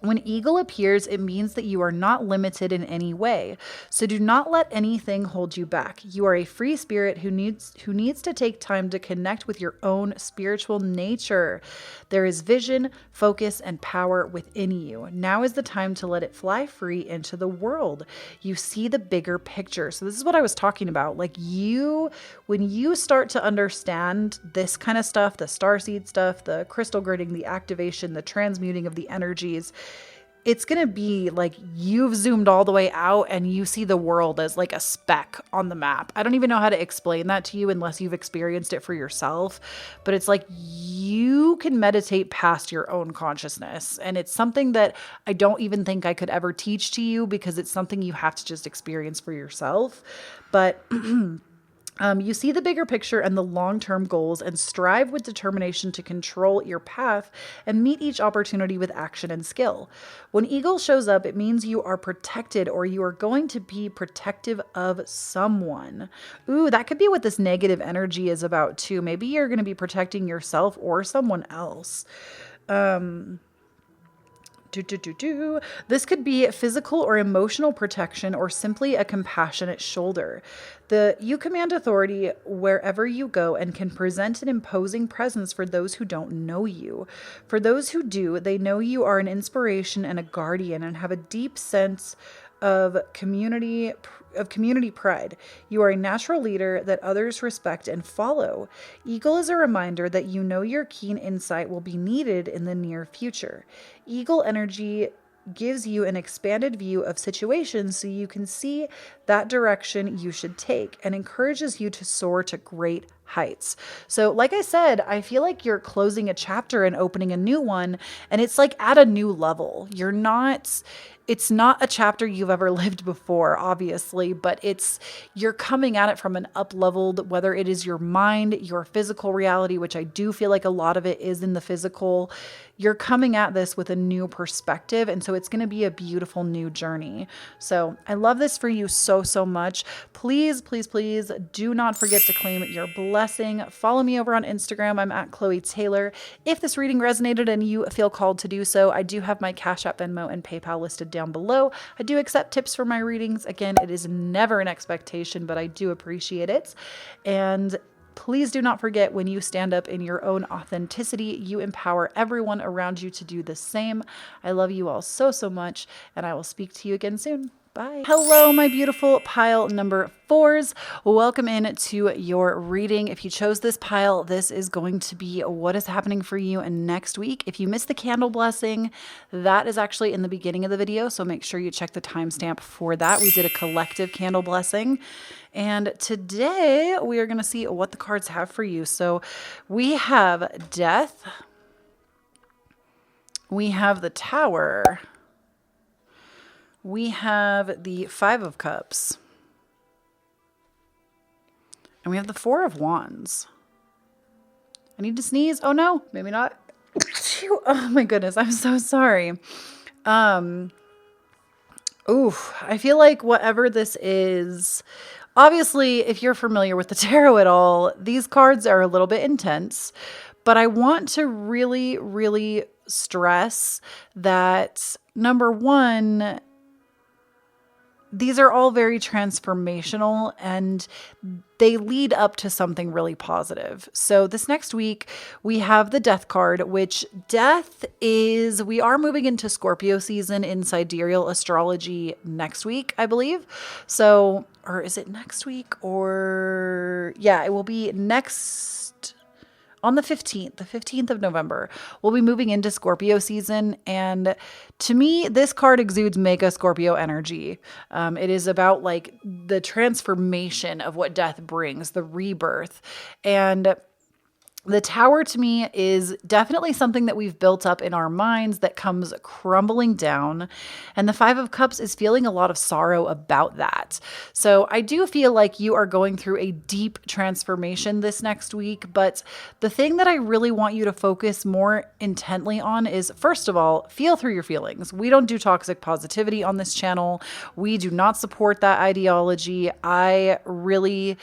when eagle appears, it means that you are not limited in any way. So do not let anything hold you back. You are a free spirit who needs to take time to connect with your own spiritual nature. There is vision, focus, and power within you. Now is the time to let it fly free into the world. You see the bigger picture. So this is what I was talking about. Like when you start to understand this kind of stuff, the starseed stuff, the crystal gritting, the activation, the transmuting of the energies, it's going to be like you've zoomed all the way out and you see the world as like a speck on the map. I don't even know how to explain that to you unless you've experienced it for yourself, but it's like you can meditate past your own consciousness. And it's something that I don't even think I could ever teach to you, because it's something you have to just experience for yourself. But You see the bigger picture and the long-term goals and strive with determination to control your path and meet each opportunity with action and skill. When Eagle shows up, it means you are protected or you are going to be protective of someone. Ooh, that could be what this negative energy is about too. Maybe you're going to be protecting yourself or someone else. This could be physical or emotional protection or simply a compassionate shoulder. You command authority wherever you go and can present an imposing presence for those who don't know you. For those who do, they know you are an inspiration and a guardian and have a deep sense of community pride. You are a natural leader that others respect and follow. Eagle is a reminder that you know your keen insight will be needed in the near future. Eagle energy gives you an expanded view of situations so you can see that direction you should take and encourages you to soar to great heights. So like I said, I feel like you're closing a chapter and opening a new one, and it's like at a new level. It's not a chapter you've ever lived before, obviously, but you're coming at it from an up-leveled, whether it is your mind, your physical reality, which I do feel like a lot of it is in the physical. You're coming at this with a new perspective, and so it's going to be a beautiful new journey. So I love this for you so, so much. Please, please, please do not forget to claim your blessing. Follow me over on Instagram. I'm at Kloee Taylor. If this reading resonated and you feel called to do so, I do have my Cashapp, Venmo, and PayPal listed down below. I do accept tips for my readings. Again, it is never an expectation, but I do appreciate it. And please do not forget, when you stand up in your own authenticity, you empower everyone around you to do the same. I love you all so, so much, and I will speak to you again soon. Bye. Hello, my beautiful pile number 4s. Welcome in to your reading. If you chose this pile, this is going to be what is happening for you next week. If you missed the candle blessing, that is actually in the beginning of the video, so make sure you check the timestamp for that. We did a collective candle blessing. And today we are going to see what the cards have for you. So we have Death. We have the Tower. We have the 5 of Cups. And we have the 4 of Wands. I need to sneeze. Oh no, maybe not. Oh my goodness, I'm so sorry. I feel like whatever this is, obviously, if you're familiar with the tarot at all, these cards are a little bit intense, but I want to really, really stress that, number one, these are all very transformational and they lead up to something really positive. So this next week we have the Death card, which Death is, we are moving into Scorpio season in sidereal astrology next week, I believe. So, or is it next week or yeah, it will be on the 15th of November, we'll be moving into Scorpio season. And to me, this card exudes mega Scorpio energy. It is about like the transformation of what death brings, the rebirth. And the Tower to me is definitely something that we've built up in our minds that comes crumbling down. And the 5 of Cups is feeling a lot of sorrow about that. So I do feel like you are going through a deep transformation this next week. But the thing that I really want you to focus more intently on is, first of all, feel through your feelings. We don't do toxic positivity on this channel. We do not support that ideology. I really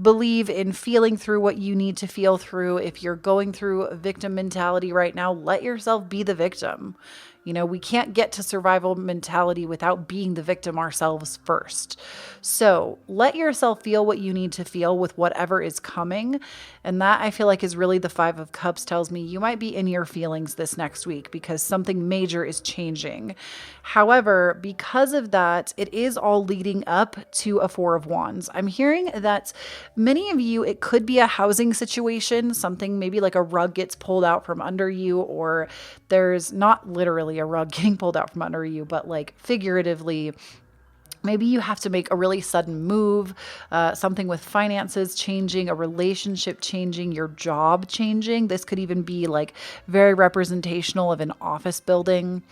believe in feeling through what you need to feel through. If you're going through a victim mentality right now, let yourself be the victim. You know, we can't get to survival mentality without being the victim ourselves first. So let yourself feel what you need to feel with whatever is coming. And that, I feel like, is really the 5 of Cups tells me you might be in your feelings this next week because something major is changing. However, because of that, it is all leading up to a 4 of Wands. I'm hearing that many of you, it could be a housing situation, something maybe like a rug gets pulled out from under you, or there's not literally a rug getting pulled out from under you, but like figuratively, maybe you have to make a really sudden move, something with finances changing, a relationship changing, your job changing. This could even be like very representational of an office building.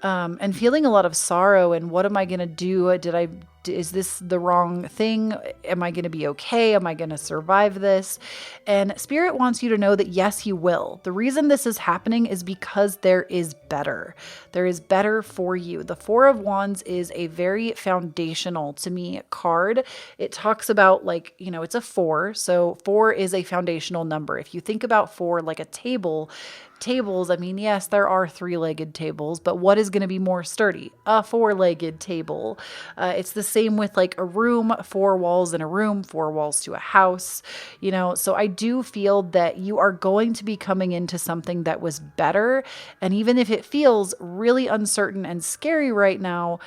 And feeling a lot of sorrow and what am I going to do? Did I Is this the wrong thing? Am I going to be okay? Am I going to survive this? And Spirit wants you to know that yes, you will. The reason this is happening is because there is better. There is better for you. The Four of Wands is a very foundational, to me, card. It talks about, like, you know, it's a 4. So 4 is a foundational number. If you think about 4 like a table, tables, I mean, yes, there are 3-legged tables, but what is going to be more sturdy? A 4-legged table. It's the same with like a room, 4 walls in a room, 4 walls to a house, you know. So I do feel that you are going to be coming into something that was better. And even if it feels really uncertain and scary right now,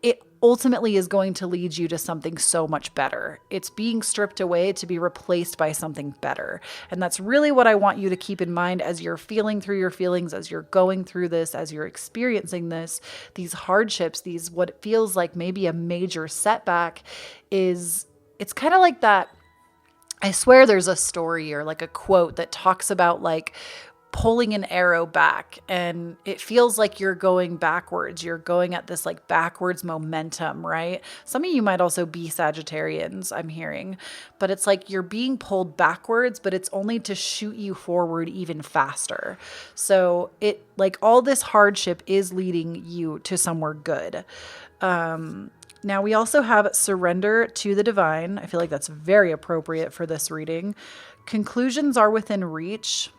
it ultimately is going to lead you to something so much better. It's being stripped away to be replaced by something better. And that's really what I want you to keep in mind as you're feeling through your feelings, as you're going through this, as you're experiencing this, these hardships, these what feels like maybe a major setback. It's kind of like that. I swear there's a story or like a quote that talks about like pulling an arrow back, and it feels like you're going backwards. You're going at this like backwards momentum, right? Some of you might also be Sagittarians, I'm hearing, but it's like you're being pulled backwards, but it's only to shoot you forward even faster. So it, like, all this hardship is leading you to somewhere good. Now we also have surrender to the divine. I feel like that's very appropriate for this reading. Conclusions are within reach.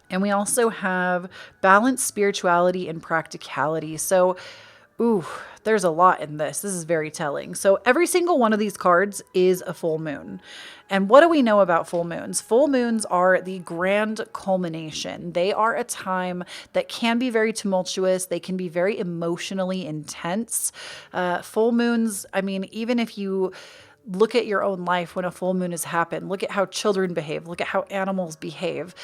And we also have balanced spirituality and practicality. So, there's a lot in this. This is very telling. So every single one of these cards is a full moon. And what do we know about full moons? Full moons are the grand culmination. They are a time that can be very tumultuous. They can be very emotionally intense. Full moons, I mean, even if you look at your own life when a full moon has happened, look at how children behave, look at how animals behave.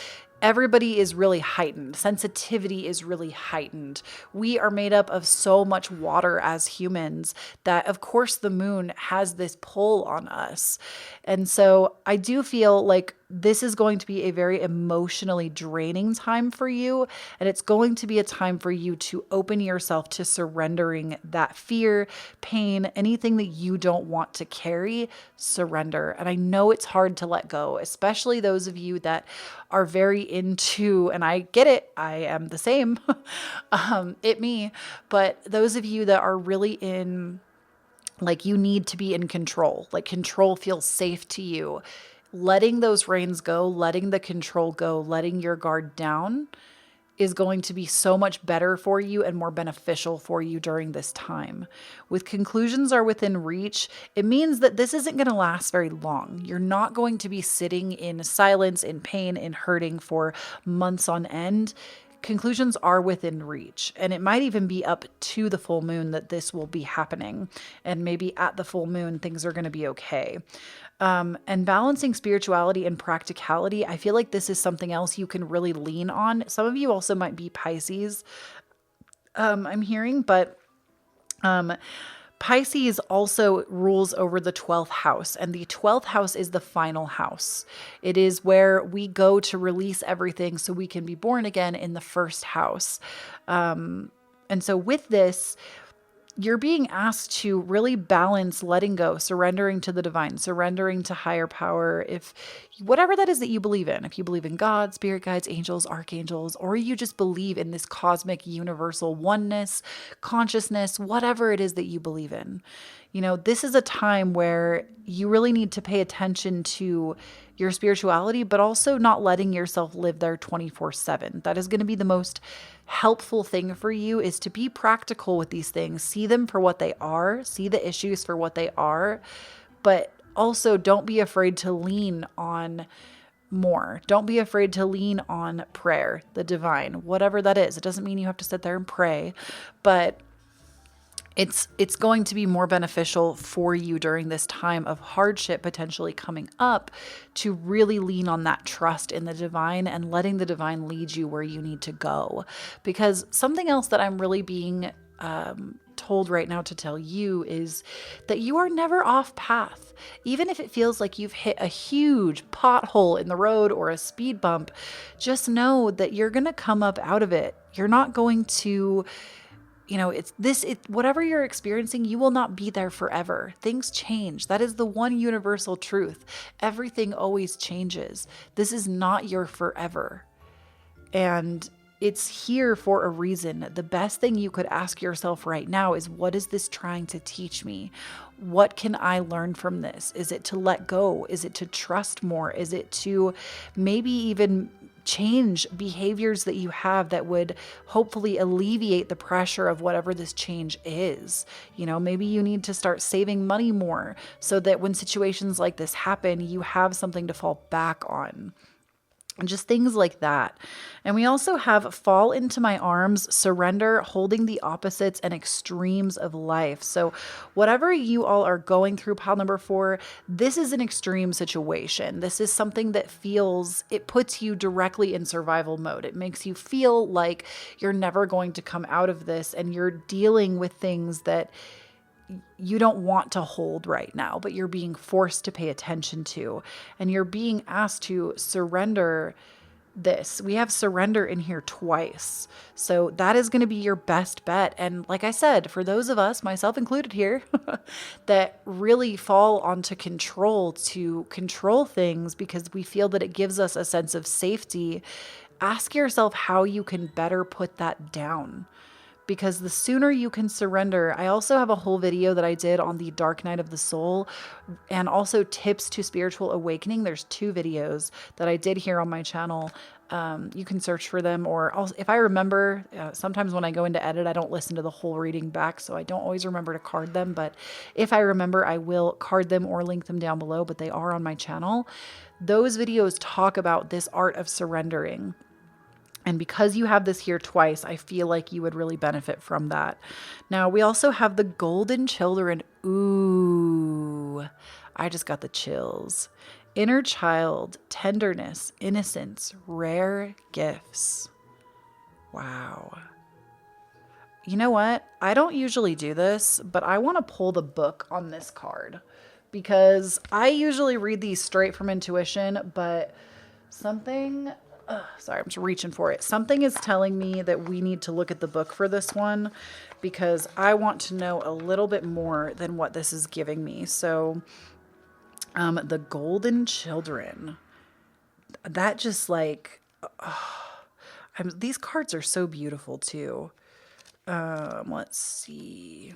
Everybody is really heightened. Sensitivity is really heightened. We are made up of so much water as humans that, of course, the moon has this pull on us. And so I do feel like this is going to be a very emotionally draining time for you. And it's going to be a time for you to open yourself to surrendering that fear, pain, anything that you don't want to carry, surrender. And I know it's hard to let go, especially those of you that are very into, and I get it, I am the same, me, but those of you that are really in, like, you need to be in control, like control feels safe to you. Letting those reins go, letting the control go, letting your guard down is going to be so much better for you and more beneficial for you during this time. With conclusions are within reach, it means that this isn't going to last very long. You're not going to be sitting in silence, in pain, in hurting for months on end. Conclusions are within reach, and it might even be up to the full moon that this will be happening. And maybe at the full moon, things are going to be okay. And balancing spirituality and practicality, I feel like this is something else you can really lean on. Some of you also might be Pisces, I'm hearing, but Pisces also rules over the 12th house, and the 12th house is the final house. It is where we go to release everything so we can be born again in the first house. And so with this, you're being asked to really balance letting go, surrendering to the divine, surrendering to higher power. If whatever that is that you believe in, if you believe in God, spirit guides, angels, archangels, or you just believe in this cosmic universal oneness, consciousness, whatever it is that you believe in, you know, this is a time where you really need to pay attention to your spirituality, but also not letting yourself live there 24/7. That is going to be the most helpful thing for you, is to be practical with these things. See them for what they are, see the issues for what they are, but also don't be afraid to lean on more. Don't be afraid to lean on prayer, the divine, whatever that is. It doesn't mean you have to sit there and pray, but it's going to be more beneficial for you during this time of hardship potentially coming up to really lean on that trust in the divine and letting the divine lead you where you need to go. Because something else that I'm really being told right now to tell you is that you are never off path. Even if it feels like you've hit a huge pothole in the road or a speed bump, just know that you're going to come up out of it. You're not going to whatever you're experiencing, you will not be there forever. Things change. That is the one universal truth. Everything always changes. This is not your forever. And it's here for a reason. The best thing you could ask yourself right now is, what is this trying to teach me? What can I learn from this? Is it to let go? Is it to trust more? Is it to maybe even change behaviors that you have that would hopefully alleviate the pressure of whatever this change is? Maybe you need to start saving money more so that when situations like this happen, you have something to fall back on. And just things like that. And we also have fall into my arms, surrender, holding the opposites and extremes of life. So whatever you all are going through, pile number 4, this is an extreme situation. This is something that it puts you directly in survival mode. It makes you feel like you're never going to come out of this, and you're dealing with things that you don't want to hold right now, but you're being forced to pay attention to, and you're being asked to surrender this. We have surrender in here twice. So that is going to be your best bet. And like I said, for those of us, myself included here, that really fall onto control to control things because we feel that it gives us a sense of safety, ask yourself how you can better put that down. Because the sooner you can surrender, I also have a whole video that I did on the dark night of the soul and also tips to spiritual awakening. There's 2 videos that I did here on my channel. You can search for them, or also, if I remember, sometimes when I go into edit, I don't listen to the whole reading back, so I don't always remember to card them. But if I remember, I will card them or link them down below, but they are on my channel. Those videos talk about this art of surrendering. And because you have this here twice, I feel like you would really benefit from that. Now, we also have the golden children. Ooh, I just got the chills. Inner child, tenderness, innocence, rare gifts. Wow. You know what? I don't usually do this, but I want to pull the book on this card because I usually read these straight from intuition, but something... sorry, I'm just reaching for it. Something is telling me that we need to look at the book for this one because I want to know a little bit more than what this is giving me. So, the golden children, that just like, these cards are so beautiful too. Let's see.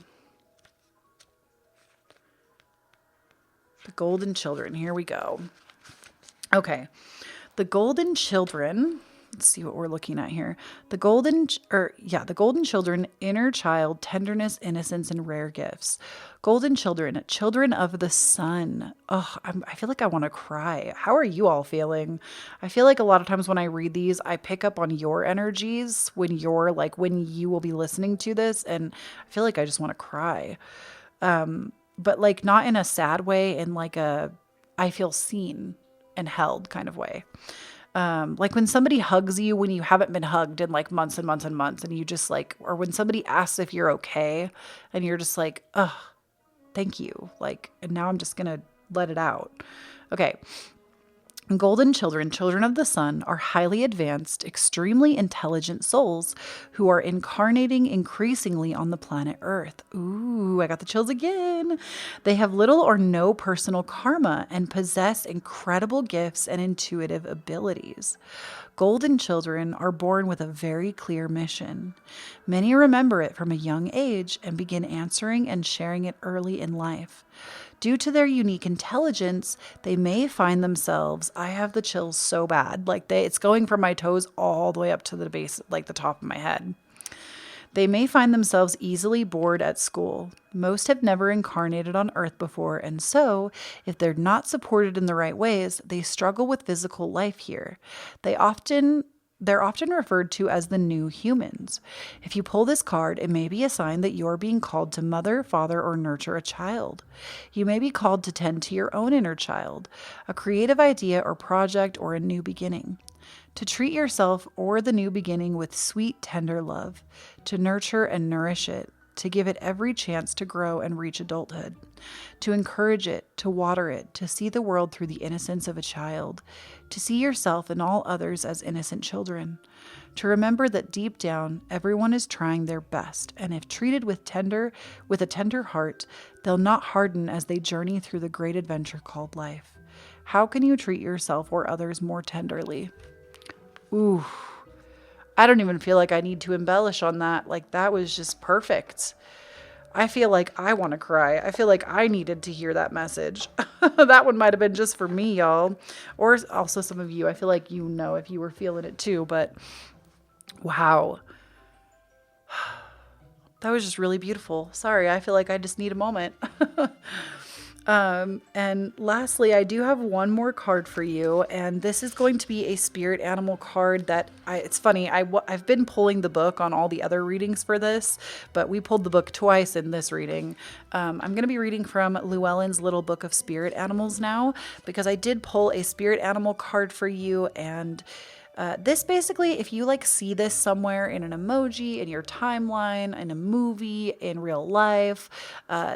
The golden children, here we go. Okay. The golden children, let's see what we're looking at here. The golden children, inner child, tenderness, innocence, and rare gifts. Golden children, children of the sun. Oh, I feel like I want to cry. How are you all feeling? I feel like a lot of times when I read these, I pick up on your energies when you will be listening to this, and I feel like I just want to cry. But like not in a sad way, in like I feel seen and held kind of way. Like when somebody hugs you when you haven't been hugged in like months and months and months, and you just like, or when somebody asks if you're okay and you're just like, oh, thank you. Like, and now I'm just going to let it out. Okay. Golden children, children of the sun, are highly advanced, extremely intelligent souls who are incarnating increasingly on the planet Earth. Ooh, I got the chills again. They have little or no personal karma and possess incredible gifts and intuitive abilities. Golden children are born with a very clear mission. Many remember it from a young age and begin answering and sharing it early in life. Due to their unique intelligence, they may find themselves, I have the chills so bad, like it's going from my toes all the way up to the base, like the top of my head. They may find themselves easily bored at school. Most have never incarnated on Earth before, and so, if they're not supported in the right ways, they struggle with physical life here. They're often referred to as the new humans. If you pull this card, it may be a sign that you're being called to mother, father, or nurture a child. You may be called to tend to your own inner child, a creative idea or project, or a new beginning. To treat yourself or the new beginning with sweet, tender love, to nurture and nourish it, to give it every chance to grow and reach adulthood, to encourage it, to water it, to see the world through the innocence of a child, to see yourself and all others as innocent children, to remember that deep down, everyone is trying their best, and if treated with a tender heart, they'll not harden as they journey through the great adventure called life. How can you treat yourself or others more tenderly? Ooh, I don't even feel like I need to embellish on that. Like, that was just perfect. I feel like I want to cry. I feel like I needed to hear that message. That one might have been just for me, y'all. Or also some of you. I feel like you know if you were feeling it too, but wow. That was just really beautiful. Sorry, I feel like I just need a moment. And lastly, I do have one more card for you, and this is going to be a spirit animal card that it's funny. I've been pulling the book on all the other readings for this, but we pulled the book twice in this reading. I'm going to be reading from Llewellyn's Little Book of Spirit Animals now, because I did pull a spirit animal card for you, and this basically, if you like see this somewhere in an emoji, in your timeline, in a movie, in real life,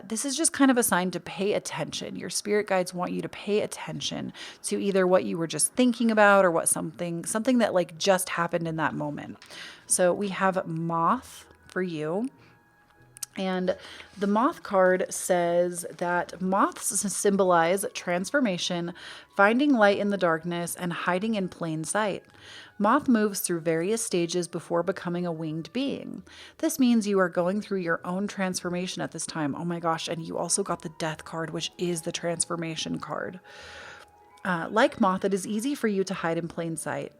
this is just kind of a sign to pay attention. Your spirit guides want you to pay attention to either what you were just thinking about or what something that like just happened in that moment. So we have moth for you. And the moth card says that moths symbolize transformation, finding light in the darkness, and hiding in plain sight. Moth moves through various stages before becoming a winged being. This means you are going through your own transformation at this time. Oh my gosh, and you also got the death card, which is the transformation card. Like moth, it is easy for you to hide in plain sight.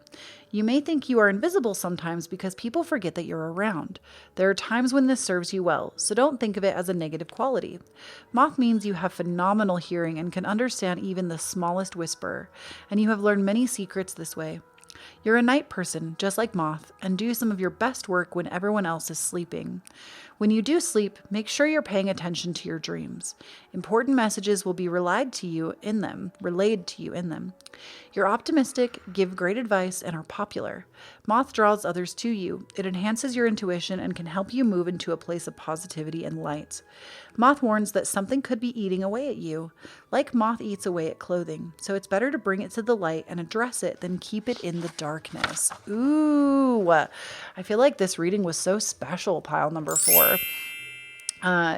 You may think you are invisible sometimes because people forget that you're around. There are times when this serves you well, so don't think of it as a negative quality. Moth means you have phenomenal hearing and can understand even the smallest whisper, and you have learned many secrets this way. You're a night person, just like moth, and do some of your best work when everyone else is sleeping. When you do sleep, make sure you're paying attention to your dreams. Important messages will be relayed to you in them. You're optimistic, give great advice, and are popular. Moth draws others to you. It enhances your intuition and can help you move into a place of positivity and light. Moth warns that something could be eating away at you. Like moth eats away at clothing, so it's better to bring it to the light and address it than keep it in the darkness. Ooh, I feel like this reading was so special, pile number 4.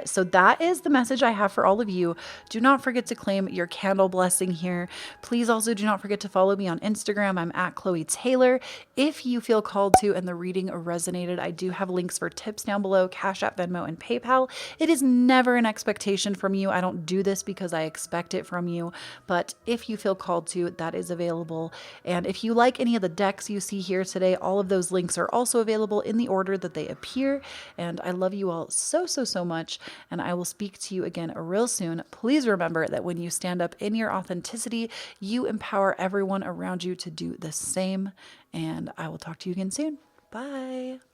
So that is the message I have for all of you. Do not forget to claim your candle blessing here. Please also do not forget to follow me on Instagram. I'm at Kloee Taylor. If you feel called to and the reading resonated, I do have links for tips down below, Cashapp, Venmo, and PayPal. It is never an expectation from you. I don't do this because I expect it from you, but if you feel called to, that is available. And if you like any of the decks you see here today, all of those links are also available in the order that they appear. And I love you all so much, and I will speak to you again real soon. Please remember that when you stand up in your authenticity, you empower everyone around you to do the same, and I will talk to you again soon. Bye.